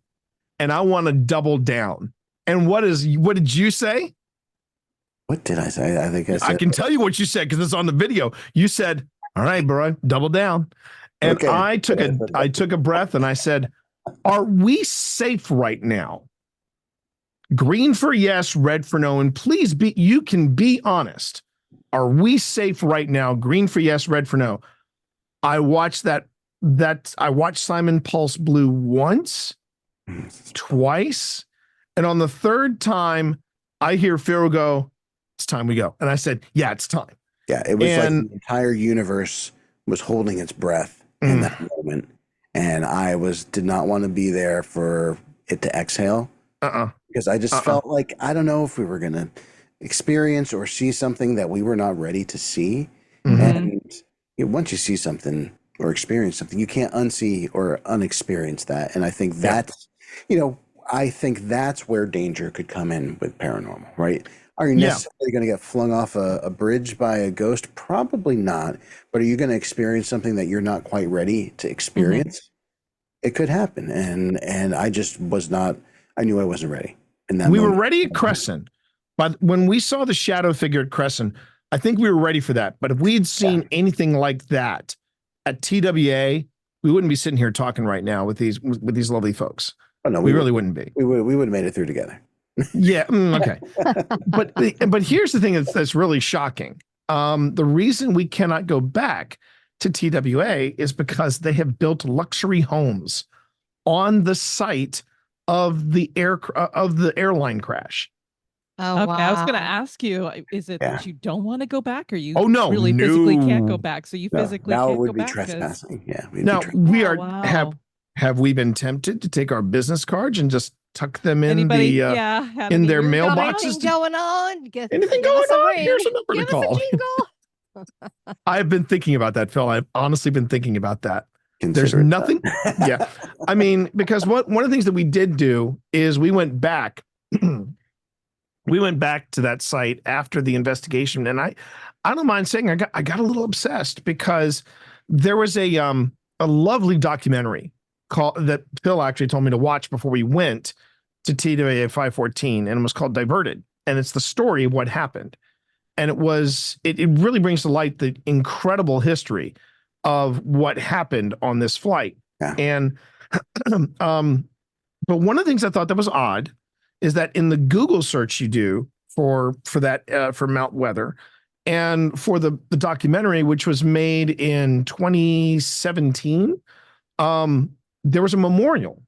and I want to double down. And what did you say? What did I say? I think I I said, can tell you what you said because it's on the video. You said, all right, bro, double down. And okay. I took a breath and I said, are we safe right now? Green for yes, red for no. And please you can be honest. Are we safe right now? Green for yes, red for no. I watched I watched Simon Pulse Blue once, twice, and on the third time, I hear Pharaoh go, it's time we go. And I said, yeah, it's time. Yeah, it was like the entire universe was holding its breath in that moment. And I did not want to be there for it to exhale. Because I just felt like, I don't know if we were going to experience or see something that we were not ready to see. And once you see something or experience something, you can't unsee or unexperience that. And I think that's, I think that's where danger could come in with paranormal, right? Are you necessarily going to get flung off a bridge by a ghost? Probably not. But are you going to experience something that you're not quite ready to experience? It could happen. And I just was not, I knew I wasn't ready in that We moment. were ready at Crescent. But when we saw the shadow figure at Crescent, I think we were ready for that. But if we'd seen anything like that at TWA, we wouldn't be sitting here talking right now with these lovely folks. Oh, no, we really wouldn't be. We would have made it through together. Yeah. Okay. but here's the thing that's really shocking. The reason we cannot go back to TWA is because they have built luxury homes on the site of the airline crash. Oh, Okay, I was going to wow. ask you, is it that you don't want to go back, or you no, really physically can't go back? So you physically now can't it would go be back 'cause- trespassing. Yeah. Now we are wow. have we been tempted to take our business cards and just tuck them in Anybody, the in their Got mailboxes? anything going on? Anything give going us a on? ring. Here's a number Give to call. us a jingle. I've been thinking about that, Phil. I've honestly been thinking about that. There's Consider it nothing. Yeah. I mean, because one of the things that we did do is we went back. We went back to that site after the investigation, and I don't mind saying I got a little obsessed because there was a lovely documentary that Phil actually told me to watch before we went to TWA 514, and it was called Diverted, and it's the story of what happened. And it really brings to light the incredible history of what happened on this flight. Yeah. And but one of the things I thought that was odd is that in the Google search you do for that for Mount Weather and for the documentary, which was made in 2017, there was a memorial,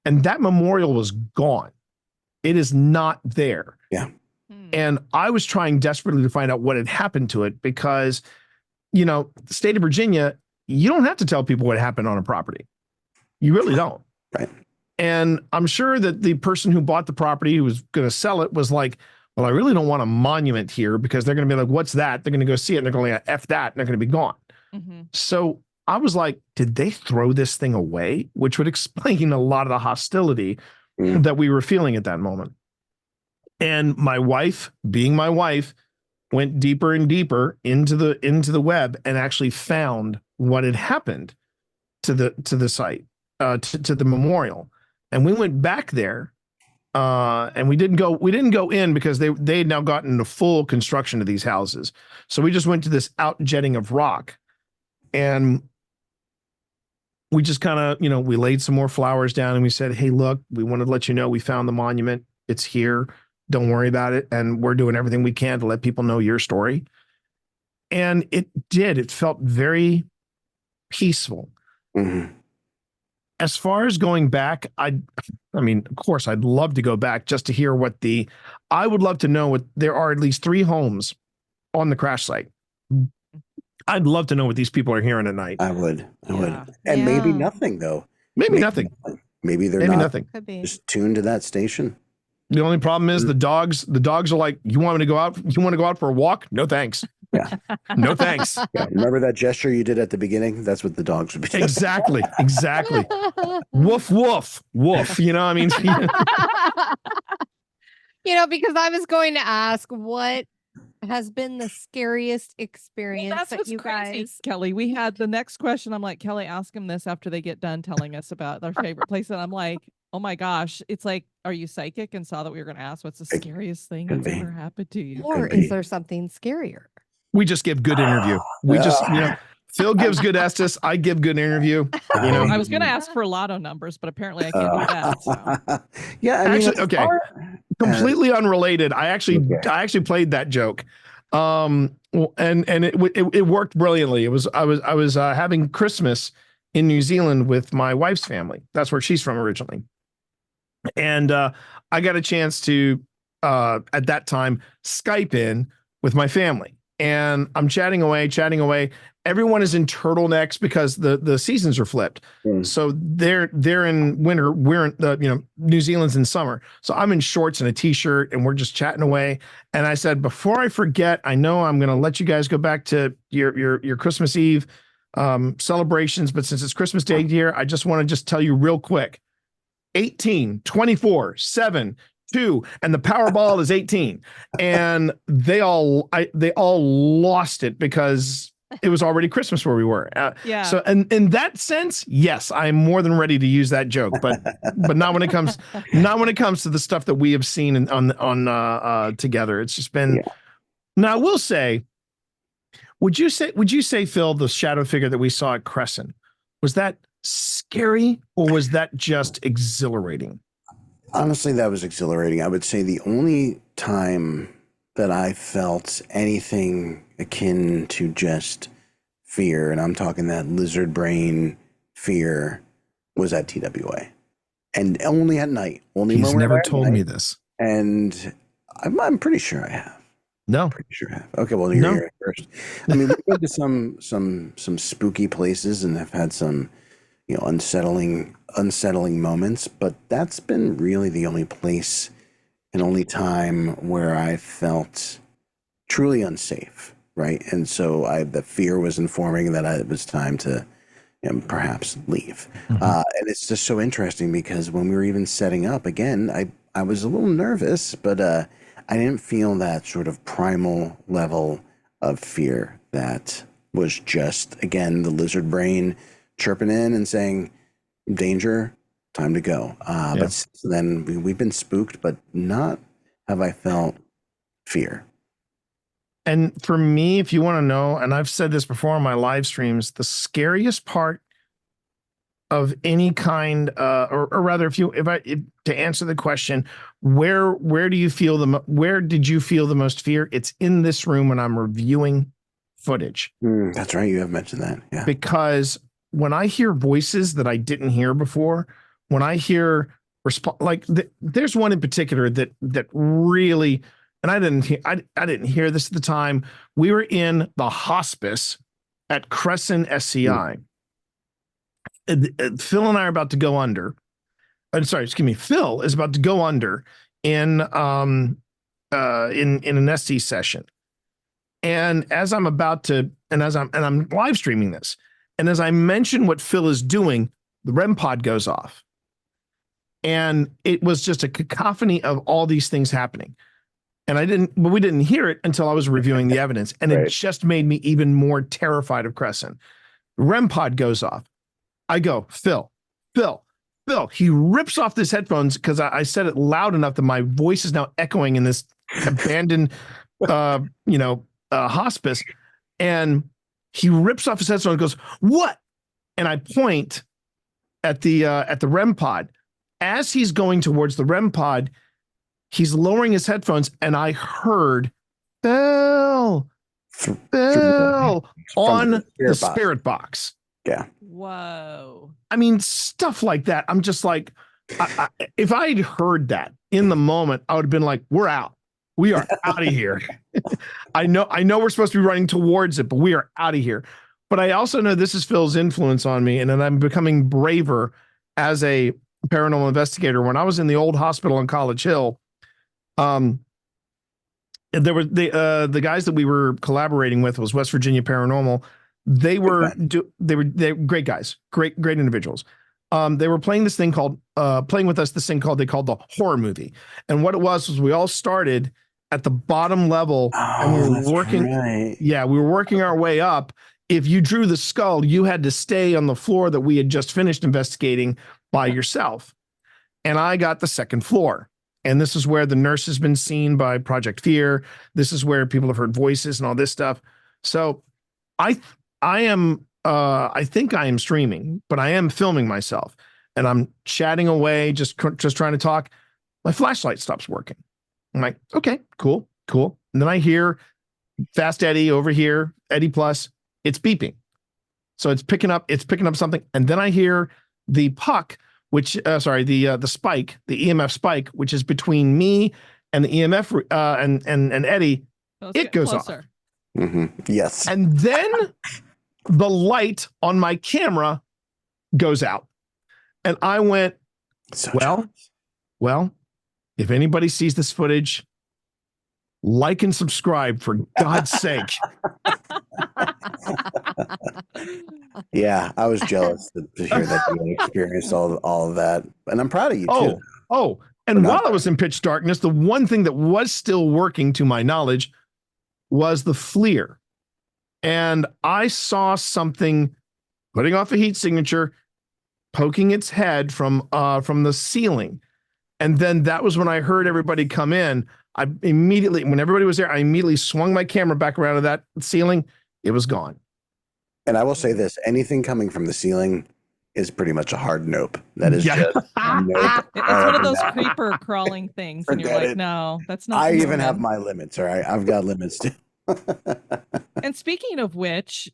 and that memorial was gone. It is not there. Yeah. And I was trying desperately to find out what had happened to it because, the state of Virginia, you don't have to tell people what happened on a property. You really don't. Right. And I'm sure that the person who bought the property, who was going to sell it, was like, well, I really don't want a monument here because they're going to be like, what's that? They're going to go see it and they're going to F that and they're going to be gone. So I was like, did they throw this thing away? Which would explain a lot of the hostility that we were feeling at that moment. And my wife, being my wife, went deeper and deeper into the web and actually found what had happened to the site, to the memorial. And we went back there, and we didn't go in because they had now gotten into full construction of these houses. So we just went to this outjetting of rock, and we just kind of, we laid some more flowers down and we said, hey, look, we wanted to let you know we found the monument. It's here. Don't worry about it. And we're doing everything we can to let people know your story. And it felt very peaceful. As far as going back, I mean, of course, I'd love to go back just to hear I would love to know what there are at least 3 homes on the crash site. I'd love to know what these people are hearing at night. I would. Yeah. And maybe nothing, though. Maybe nothing. Maybe they're Maybe not nothing. Could be. just tuned to that station. The only problem is the dogs are like, you want me to go out? You want to go out for a walk? No, thanks. Yeah. No, thanks. Yeah. Remember that gesture you did at the beginning? That's what the dogs would be doing. Exactly. Woof, woof, woof. You know, I mean, Because I was going to ask what has been the scariest experience That's that what's you crazy, guys. Kelly. We had the next question. I'm like, Kelly, ask them this after they get done telling us about their favorite place. And I'm like, oh my gosh, it's like, are you psychic and saw that we were going to ask what's the scariest thing could that's be. ever happened to you? Or Could be. is there something scarier? we just give good interview. We just, Phil gives good Estes. I give good interview. I was going to ask for lotto numbers, but apparently I can't do that. So. Yeah, I mean, Actually, okay. Completely unrelated. I actually played that joke. And it worked brilliantly. I was having Christmas in New Zealand with my wife's family. That's where she's from originally. And I got a chance to at that time Skype in with my family. And I'm chatting away. Everyone is in turtlenecks because the seasons are flipped. So they're in winter. We're in New Zealand's in summer. So I'm in shorts and a t-shirt, and we're just chatting away. And I said, before I forget, I know I'm going to let you guys go back to your Christmas Eve celebrations, but since it's Christmas Day here, I just want to tell you real quick: 18, 24, 7. 2, and the Powerball is 18, and they all lost it because it was already Christmas where we were. So, and in that sense, yes, I'm more than ready to use that joke, but not when it comes to the stuff that we have seen on together. It's just been. Yeah. Now, I will say, would you say, Phil, the shadow figure that we saw at Crescent, was that scary or was that just exhilarating? Honestly, that was exhilarating. I would say the only time that I felt anything akin to just fear, and I'm talking that lizard brain fear, was at TWA. And only at night. He's never told me this. And I'm pretty sure I have. No. Pretty sure I have. Okay, well, you're here first. I mean, we've been to some spooky places and have had some unsettling moments, but that's been really the only place and only time where I felt truly unsafe, right? And so the fear was informing that it was time to perhaps leave. Mm-hmm. And it's just so interesting because when we were even setting up, again, I was a little nervous, but I didn't feel that sort of primal level of fear that was just, again, the lizard brain chirping in and saying, danger, time to go. But since then we've been spooked, but not have I felt fear. And for me, if you want to know, and I've said this before on my live streams, the scariest part of any kind, or rather, to answer the question, where did you feel the most fear? It's in this room when I'm reviewing footage. That's right. You have mentioned that. Yeah. Because when I hear voices that I didn't hear before, when I hear there's one in particular that really, and I didn't hear this at the time. We were in the hospice at Crescent SCI. Phil and I are about to go under. Phil is about to go under in an SC session. And as I'm live streaming this, and as I mention what Phil is doing, the REM pod goes off. And it was just a cacophony of all these things happening. And we didn't hear it until I was reviewing the evidence. And It just made me even more terrified of Crescent. The REM pod goes off. I go, Phil. He rips off his headphones because I said it loud enough that my voice is now echoing in this abandoned, hospice. And he rips off his headphones and goes, "What?" And I point at the REM pod. As he's going towards the REM pod, he's lowering his headphones, and I heard Phil on the spirit box. Yeah. Whoa. I mean, stuff like that. I'm just like, if I'd heard that in the moment, I would have been like, "We're out. We are out of here." I know we're supposed to be running towards it, but we are out of here. But I also know this is Phil's influence on me, and then I'm becoming braver as a paranormal investigator. When I was in the old hospital on College Hill, Um, there were the guys that we were collaborating with was West Virginia Paranormal. They were great guys, great individuals. They were playing this thing called playing with us this thing called the horror movie. And what it was we all started at the bottom level and we were working. Right. Yeah, we were working our way up. If you drew the skull, you had to stay on the floor that we had just finished investigating by yourself. And I got the second floor. And this is where the nurse has been seen by Project Fear. This is where people have heard voices and all this stuff. So I think I am streaming, but I am filming myself and I'm chatting away, just trying to talk. My flashlight stops working. I'm like, okay, cool. And then I hear Fast Eddie over here, Eddie Plus, it's beeping. So it's picking up something. And then I hear the puck, which the spike, the EMF spike, which is between me and the EMF and Eddie. It goes off. Mm-hmm. Yes. And then the light on my camera goes out. And I went, well, if anybody sees this footage, like and subscribe for God's sake. Yeah, I was jealous to hear that you experienced all of that. And I'm proud of you too. And while I was in pitch darkness, the one thing that was still working to my knowledge was the FLIR. And I saw something putting off a heat signature, poking its head from the ceiling. And then that was when I heard everybody come in. I immediately, when everybody was there, I immediately swung my camera back around to that ceiling. It was gone. And I will say this, anything coming from the ceiling is pretty much a hard nope. That is just nope. It's one of those creeper crawling things. And you're like, no, that's not. I even have my limits. All right. I've got limits too. And speaking of which,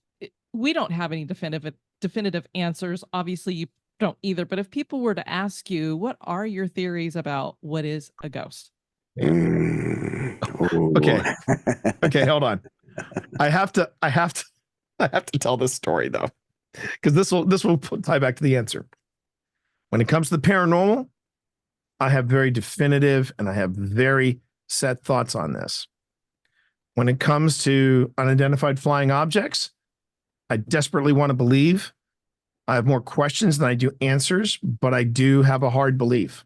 we don't have any definitive answers. Obviously, you don't either. But if people were to ask you, what are your theories about what is a ghost? Okay, hold on. I have to tell this story though, because this will tie back to the answer. When it comes to the paranormal, I have very definitive and I have very set thoughts on this. When it comes to unidentified flying objects, I desperately want to believe. I have more questions than I do answers, but I do have a hard belief.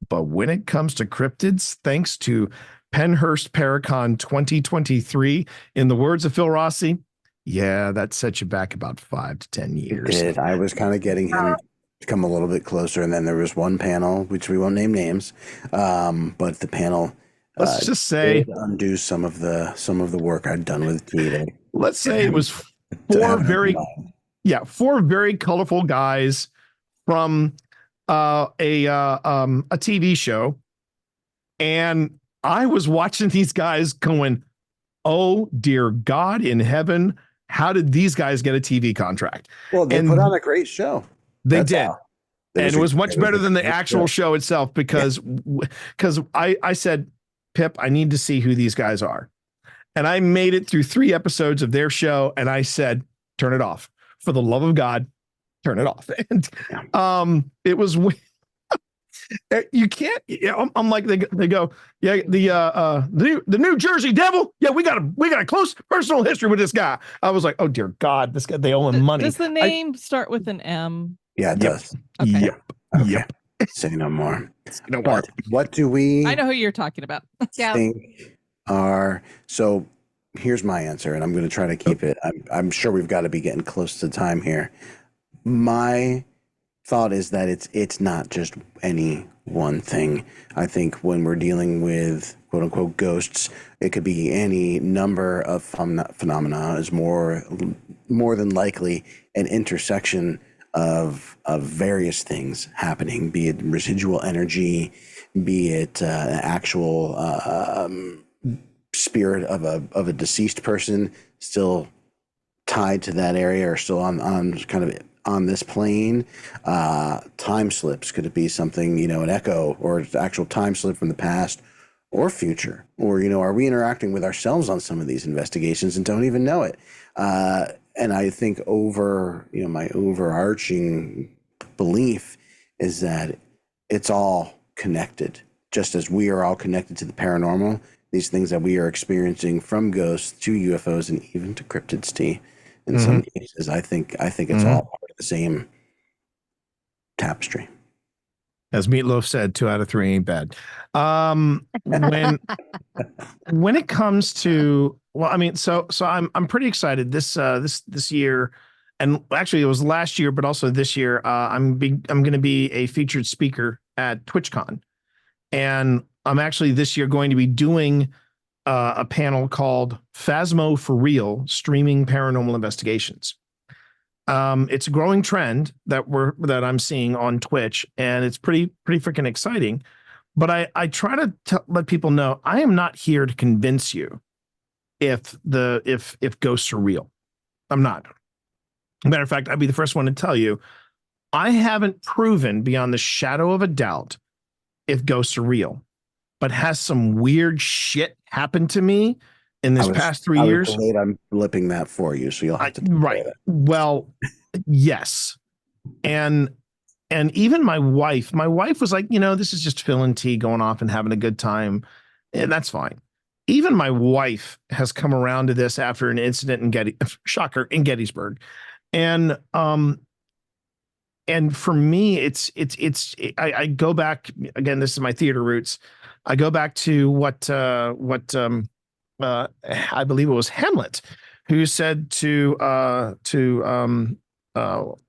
But when it comes to cryptids, thanks to Penhurst Paracon 2023, in the words of Phil Rossi, yeah, that set you back about 5 to 10 years. It did. I was kind of getting him to come a little bit closer, and then there was one panel, which we won't name names, but the panel let's just say did undo some of the work I'd done with Tita. Let's say it was four very colorful guys from a TV show, and I was watching these guys going, oh dear God in heaven, how did these guys get a TV contract? Well, they put on a great show. They did. And it was much better than the actual show itself because I said, Pip, I need to see who these guys are. And I made it through 3 episodes of their show, and I said, turn it off. For the love of God, turn it off. And it was you can't. I'm like they go, yeah, the New Jersey Devil. Yeah, we got a close personal history with this guy. I was like, oh dear God, this guy, they owe him money. Does the name start with an M? Yeah, it does. Okay. Yep. Say no more. No more. But what do we? I know who you're talking about. Think are so. Here's my answer, and I'm going to try to keep it. I'm sure we've got to be getting close to time here. My thought is that it's not just any one thing. I think when we're dealing with quote unquote ghosts, it could be any number of phenomena. Is more than likely an intersection of various things happening, be it residual energy, be it actual spirit of a deceased person still tied to that area or still on kind of on this plane. Time slips, could it be something, an echo or actual time slip from the past or future? Or, are we interacting with ourselves on some of these investigations and don't even know it? And I think my overarching belief is that it's all connected just as we are all connected to the paranormal, these things that we are experiencing from ghosts to UFOs and even to cryptids, T, in some cases, I think it's all part of the same tapestry. As Meatloaf said, 2 out of 3 ain't bad. When it comes to, well, I mean, so I'm pretty excited this year, and actually it was last year, but also this year. I'm going to be a featured speaker at TwitchCon, and I'm actually this year going to be doing a panel called Phasmo for Real: Streaming Paranormal Investigations. It's a growing trend that I'm seeing on Twitch, and it's pretty freaking exciting. But I try to let people know I am not here to convince you if ghosts are real. I'm not. Matter of fact, I'd be the first one to tell you I haven't proven beyond the shadow of a doubt if ghosts are real. But has some weird shit happened to me in this past 3 years? I'm flipping that for you, so you'll have to right. Well, yes, and even my wife was like, this is just Phil and T going off and having a good time, and that's fine. Even my wife has come around to this after an incident in Gettysburg, and for me, I go back again. This is my theater roots. I go back to what I believe it was Hamlet, who said to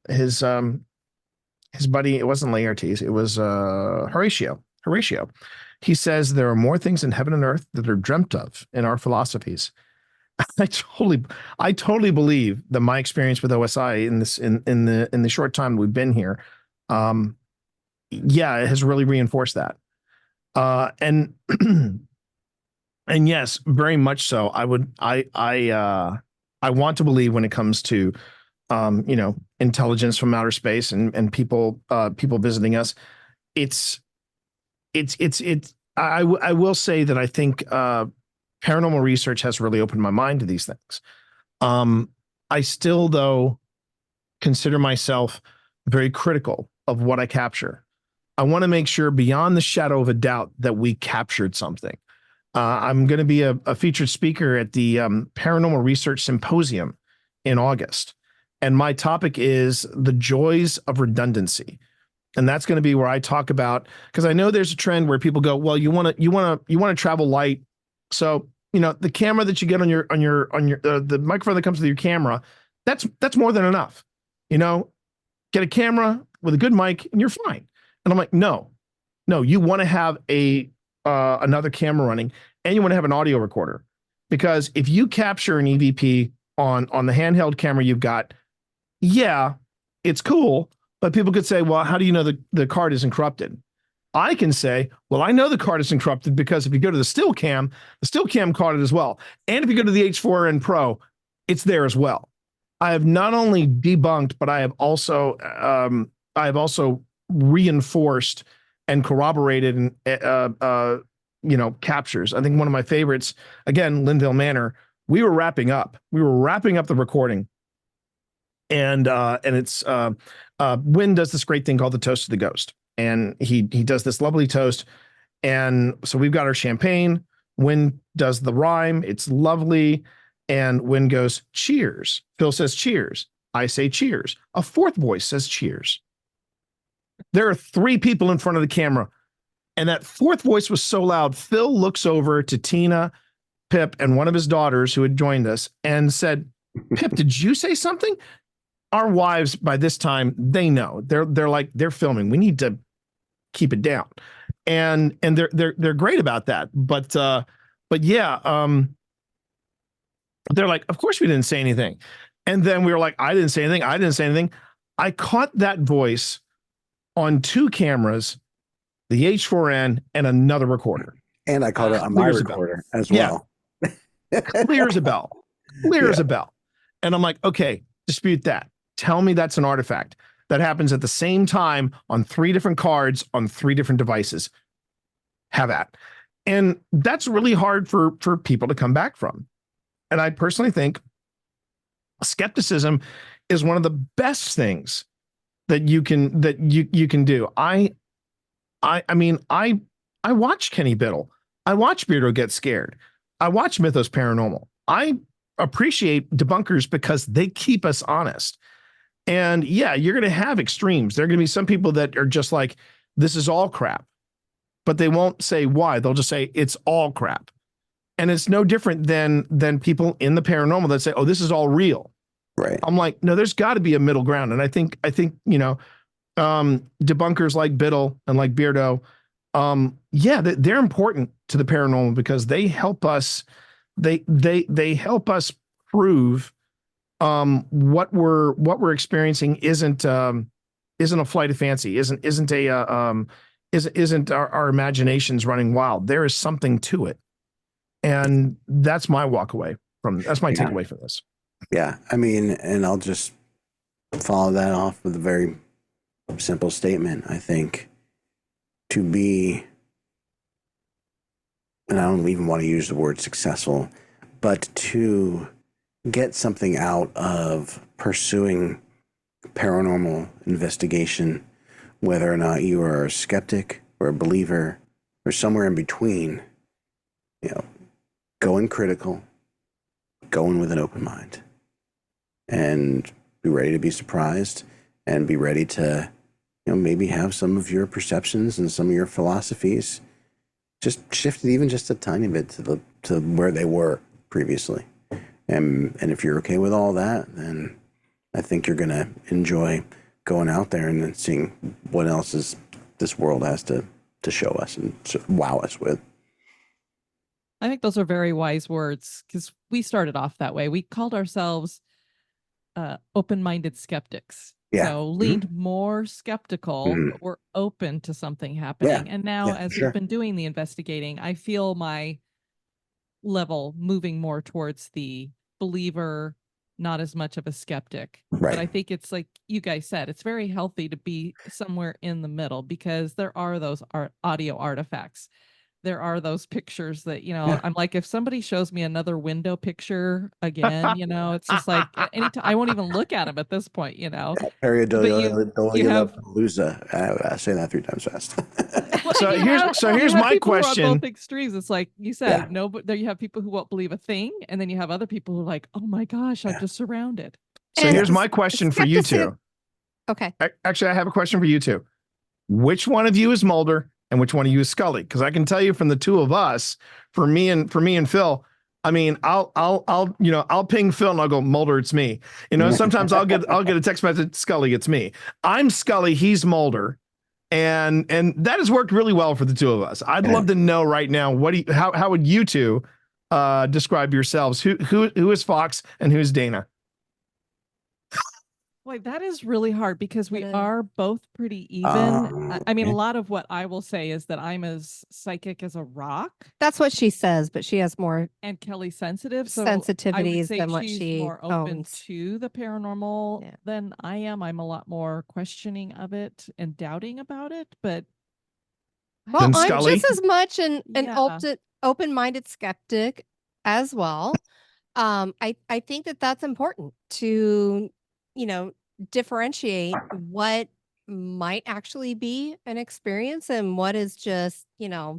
his buddy, it wasn't Laertes, it was Horatio. He says there are more things in heaven and earth that are dreamt of in our philosophies. I totally believe that my experience with OSI in the short time we've been here, it has really reinforced that. And and yes, very much so. I want to believe when it comes to intelligence from outer space and people visiting us. I will say that I think paranormal research has really opened my mind to these things. I still, though, consider myself very critical of what I capture. I want to make sure beyond the shadow of a doubt that we captured something. I'm going to be a featured speaker at the Paranormal Research Symposium in August. And my topic is the joys of redundancy. And that's going to be where I talk about, because I know there's a trend where people go, well, you want to travel light. So, the camera that you get on your the microphone that comes with your camera, that's more than enough. Get a camera with a good mic and you're fine. And I'm like, no, you want to have another camera running, and you want to have an audio recorder, because if you capture an EVP on the handheld camera you've got, it's cool, but people could say, well, how do you know the card isn't corrupted? I can say, well, I know the card isn't corrupted because if you go to the still cam caught it as well. And if you go to the H4n Pro, it's there as well. I have not only debunked, but I have also reinforced and corroborated captures. I think one of my favorites, again, Linville Manor, we were wrapping up the recording, and it's Wynn does this great thing called the Toast to the Ghost, and he does this lovely toast, and so we've got our champagne. Wynn does the rhyme, it's lovely, and Wynn goes cheers. Phil says cheers. I say cheers. A fourth voice says cheers. There are 3 people in front of the camera, and that fourth voice was so loud, Phil looks over to Tina, Pip, and one of his daughters who had joined us and said, Pip, did you say something? Our wives, by this time, they know. They're like, they're filming. We need to keep it down. And they're great about that. But yeah, they're like, of course we didn't say anything. And then we were like, I didn't say anything. I caught that voice on 2 cameras, the H4n and another recorder. And I caught it on my recorder as well. Clear as a bell. As a bell. And I'm like, okay, dispute that. Tell me that's an artifact that happens at the same time on 3 different cards on 3 different devices. Have that. And that's really hard for people to come back from. And I personally think skepticism is one of the best things that you can do. I I watch Kenny Biddle. I watch Beardo Get Scared. I watch Mythos Paranormal. I appreciate debunkers because they keep us honest. And yeah, you're going to have extremes. There are going to be some people that are just like, this is all crap, but they won't say why. They'll just say it's all crap. And it's no different than people in the paranormal that say, oh, this is all real. Right. I'm like, no, there's got to be a middle ground. And I think, debunkers like Biddle and like Beardo, they're important to the paranormal because they help us. They help us prove what we're experiencing isn't a flight of fancy, isn't our imaginations running wild. There is something to it, and that's my takeaway from this. Yeah, I mean, and I'll just follow that off with a very simple statement. I think to be, and I don't even want to use the word successful, but to get something out of pursuing paranormal investigation, whether or not you are a skeptic or a believer or somewhere in between, going critical, going with an open mind, and be ready to be surprised and be ready to, maybe have some of your perceptions and some of your philosophies just shifted even just a tiny bit to where they were previously. And if you're okay with all that, then I think you're going to enjoy going out there and then seeing what else this world has to show us and wow us with. I think those are very wise words because we started off that way. We called ourselves open-minded skeptics. Yeah. So leaned more skeptical, but we're open to something happening. Yeah. And now, as sure. we've been doing the investigating, I feel my level moving more towards the believer, not as much of a skeptic. Right. But I think it's like you guys said, it's very healthy to be somewhere in the middle because there are those audio artifacts. There are those pictures that, I'm like, if somebody shows me another window picture again, it's just like anytime I won't even look at them at this point, Palooza. I say that 3 times fast. Here's my question. Both extremes. It's like you said, no, but there you have people who won't believe a thing, and then you have other people who are like, oh my gosh, I'm just surrounded. So here's my question for you two. Okay. Actually, I have a question for you two. Which one of you is Mulder? And which one of you is Scully? Because I can tell you from the two of us, for me and Phil, I mean, I'll ping Phil and I'll go, Mulder, it's me. Sometimes I'll get a text message, Scully, it's me. I'm Scully, he's Mulder, and that has worked really well for the two of us. I'd love to know right now how would you two describe yourselves? Who is Fox and who's Dana? Boy, that is really hard because we are both pretty even. I mean, a lot of what I will say is that I'm as psychic as a rock. That's what she says, but she has more and Kelly sensitive. So sensitivities than what she's more open to the paranormal than I am. I'm a lot more questioning of it and doubting about it. But I'm just as much an open-minded skeptic as well. I think that's important to differentiate what might actually be an experience and what is just, the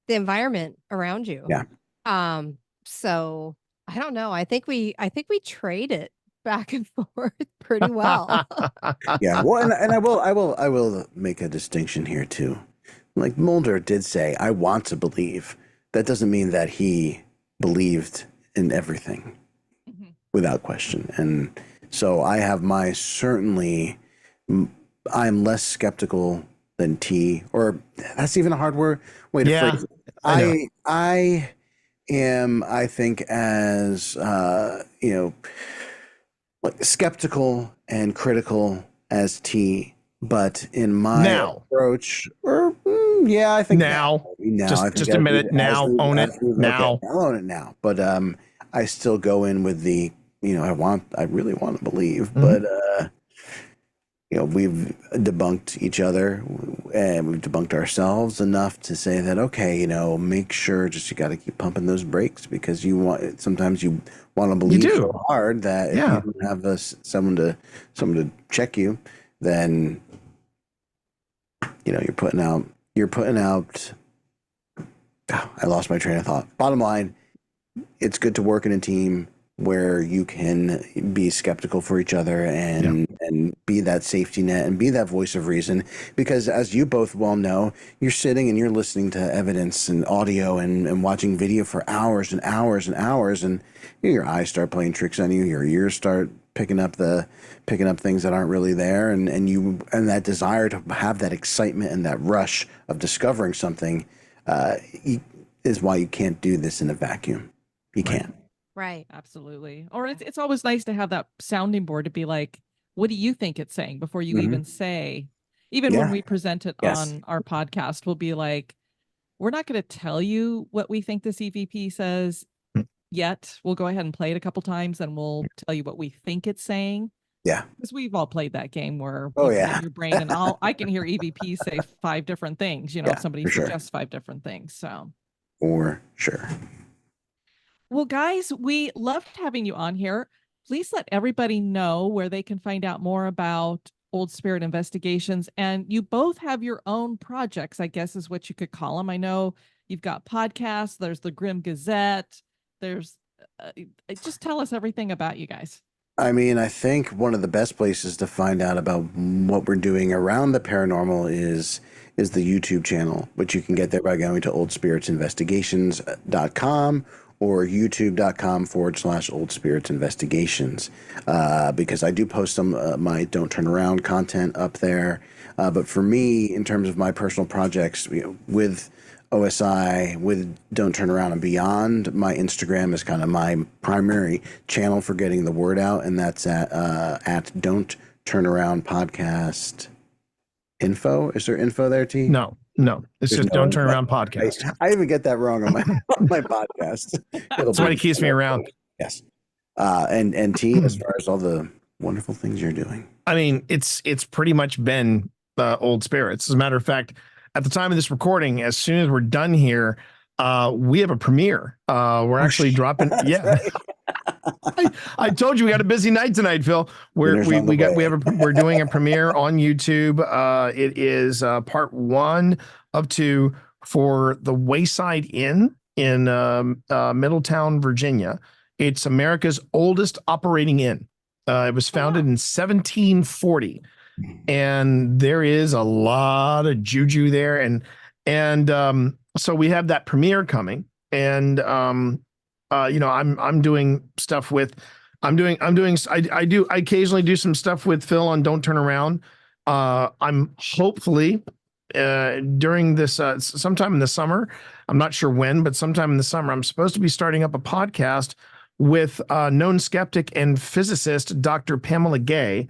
environment around you. Yeah. So I don't know. I think we trade it back and forth pretty well. Yeah. Well, and I will make a distinction here too. Like Mulder did say, I want to believe. That doesn't mean that he believed in everything without question. And so I have I'm less skeptical than T, or that's even a hard way to phrase it. I am, I think, as, like skeptical and critical as T, but in my approach, I think now, just a minute now, own it now. Okay, I'll own it now, but I still go in with the, I really want to believe, but we've debunked each other and we've debunked ourselves enough to say that, okay, make sure you got to keep pumping those brakes because sometimes you want to believe so hard that if you don't have someone to check you, then you're putting out I lost my train of thought. Bottom line, it's good to work in a team where you can be skeptical for each other and be that safety net and be that voice of reason, because as you both well know, you're sitting and you're listening to evidence and audio and watching video for hours and hours and hours, and your eyes start playing tricks on you, your ears start picking up things that aren't really there, and that desire to have that excitement and that rush of discovering something is why you can't do this in a vacuum. You can't. Right. Absolutely. Or it's always nice to have that sounding board to be like, what do you think it's saying before you even say, even when we present it on our podcast, we'll be like, we're not going to tell you what we think this EVP says yet. We'll go ahead and play it a couple times and we'll tell you what we think it's saying. Yeah. Because we've all played that game where Oh, you put yeah. in your brain and I can hear EVP say 5 different things, you know, if somebody suggests 5 different things. So for sure. Well, guys, we loved having you on here. Please let everybody know where they can find out more about Old Spirit Investigations. And you both have your own projects, I guess is what you could call them. I know you've got podcasts, there's the Grim Gazette, there's just tell us everything about you guys. I mean, I think one of the best places to find out about what we're doing around the paranormal is the YouTube channel, which you can get there by going to oldspiritsinvestigations.com or youtube.com/Old Spirits Investigations, because I do post some my Don't Turn Around content up there. But for me, in terms of my personal projects, with OSI, with Don't Turn Around and Beyond, my Instagram is kind of my primary channel for getting the word out, and that's at Don't Turn Around Podcast info. Is there info there, T? No. It's just Don't Turn Around Podcast. I even get that wrong on my podcast. That's why it keeps me around. Yes. And T, as far as all the wonderful things you're doing. I mean, it's pretty much been Old Spirits. As a matter of fact, at the time of this recording, as soon as we're done here, we have a premiere. We're actually dropping. Yeah. I told you we had a busy night tonight, Phil. We're doing a premiere on YouTube. It is part 1 of 2 for the Wayside Inn in Middletown, Virginia. It's America's oldest operating inn. It was founded in 1740, and there is a lot of juju there, and so we have that premiere coming, and I'm doing stuff with, I occasionally do some stuff with Phil on Don't Turn Around. I'm hopefully during this sometime in the summer, I'm not sure when, but sometime in the summer, I'm supposed to be starting up a podcast with known skeptic and physicist Dr. Pamela Gay.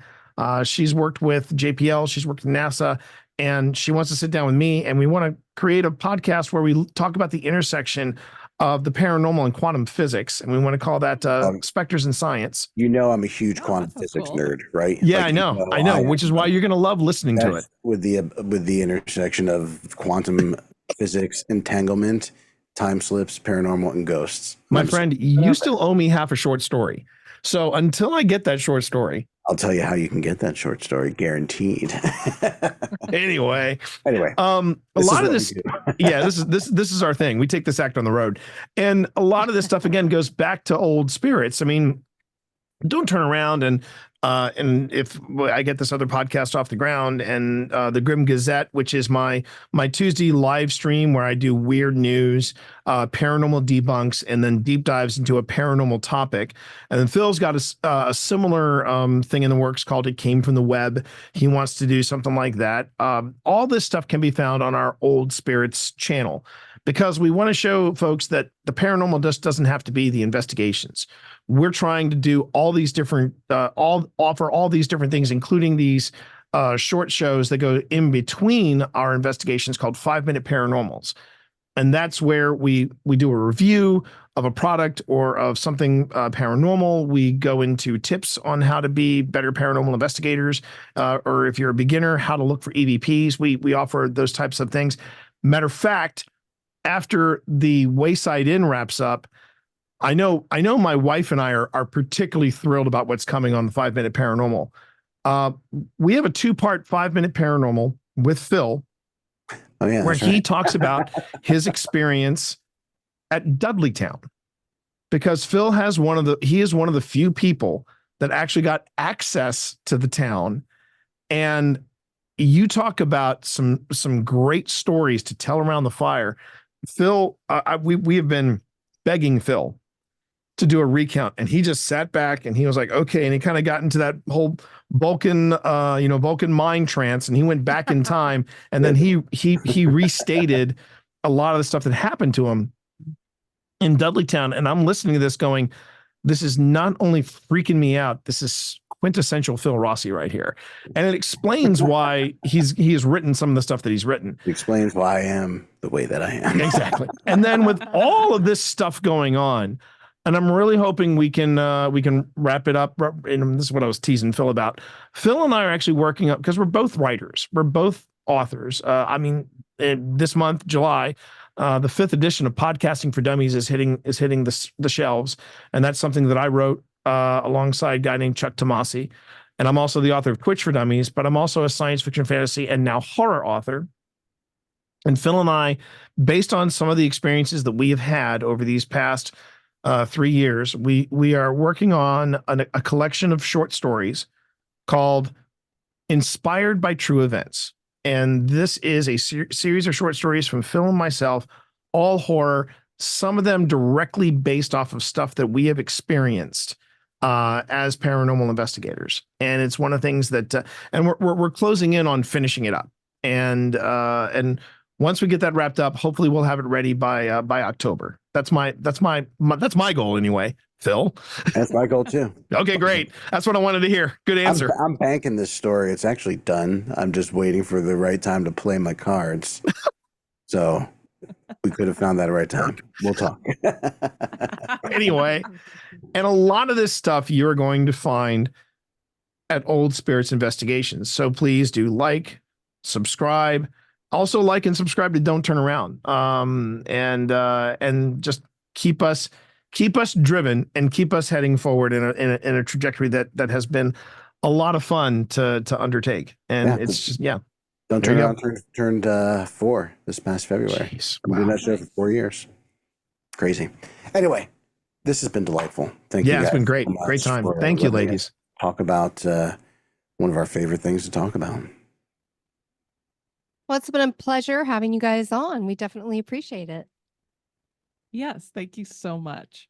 She's worked with JPL, she's worked at NASA, and she wants to sit down with me, and we want to create a podcast where we talk about the intersection of the paranormal and quantum physics, and we want to call that Specters in Science. You know, I'm a huge quantum physics nerd, right? Yeah, I know, which is why you're going to love listening to it. With the intersection of quantum physics, entanglement, time slips, paranormal, and ghosts. My friend, you still owe me half a short story. So until I get that short story, I'll tell you how you can get that short story, guaranteed. Anyway, a lot of this, this is our thing. We take this act on the road, and a lot of this stuff again goes back to Old Spirits. I mean, Don't Turn Around, and if I get this other podcast off the ground, and the Grim Gazette, which is my Tuesday live stream where I do weird news, paranormal debunks, and then deep dives into a paranormal topic. And then Phil's got a similar thing in the works called It Came from the Web. He wants to do something like that. All this stuff can be found on our Old Spirits channel, because we want to show folks that the paranormal just doesn't have to be the investigations. We're trying to do all these different, offer all these different things, including these short shows that go in between our investigations called 5-Minute Paranormals. And that's where we do a review of a product or of something paranormal. We go into tips on how to be better paranormal investigators, or if you're a beginner, how to look for EVPs. We offer those types of things. Matter of fact, after the Wayside Inn wraps up, I know my wife and I are particularly thrilled about what's coming on the 5-Minute Paranormal. We have a 2-part 5-Minute Paranormal with Phil Oh yeah, where that's he right. talks about his experience at Dudleytown, because Phil has he is one of the few people that actually got access to the town. And you talk about some great stories to tell around the fire. Phil, we have been begging Phil to do a recount, and he just sat back and he was like, okay. And he kind of got into that whole Vulcan, Vulcan mind trance, and he went back in time, and then he restated a lot of the stuff that happened to him in Dudleytown. And I'm listening to this going, this is not only freaking me out, this is quintessential Phil Rossi right here. And it explains why he has written some of the stuff that he's written. It explains why I am the way that I am. Exactly. And then with all of this stuff going on, and I'm really hoping we can wrap it up. And this is what I was teasing Phil about. Phil and I are actually working up, because we're both writers. We're both authors. This month, July, the 5th edition of Podcasting for Dummies is hitting the shelves. And that's something that I wrote alongside a guy named Chuck Tomasi. And I'm also the author of Twitch for Dummies, but I'm also a science fiction, fantasy, and now horror author. And Phil and I, based on some of the experiences that we have had over these past 3 years, we are working on a collection of short stories called Inspired by True Events. And this is a series of short stories from Phil and myself, all horror, some of them directly based off of stuff that we have experienced as paranormal investigators. And it's one of the things that, and we're closing in on finishing it up. And once we get that wrapped up, hopefully we'll have it ready by October. That's my goal anyway, Phil. That's my goal too. Okay, great. That's what I wanted to hear. Good answer. I'm banking this story. It's actually done. I'm just waiting for the right time to play my cards. So we could have found that right time. We'll talk. Anyway, and a lot of this stuff you're going to find at Old Spirits Investigations. So please do subscribe. Also like and subscribe to Don't Turn Around. And just keep us driven and keep us heading forward in a trajectory that has been a lot of fun to undertake. And it's just, yeah. Don't Turn Around turned 4 this past February. Jeez, I've been doing that show for 4 years. Crazy. Anyway, this has been delightful. Thank you. Yeah, it's been great. So Great time. for Thank you, letting ladies. us talk about one of our favorite things to talk about. Well, it's been a pleasure having you guys on. We definitely appreciate it. Yes, thank you so much.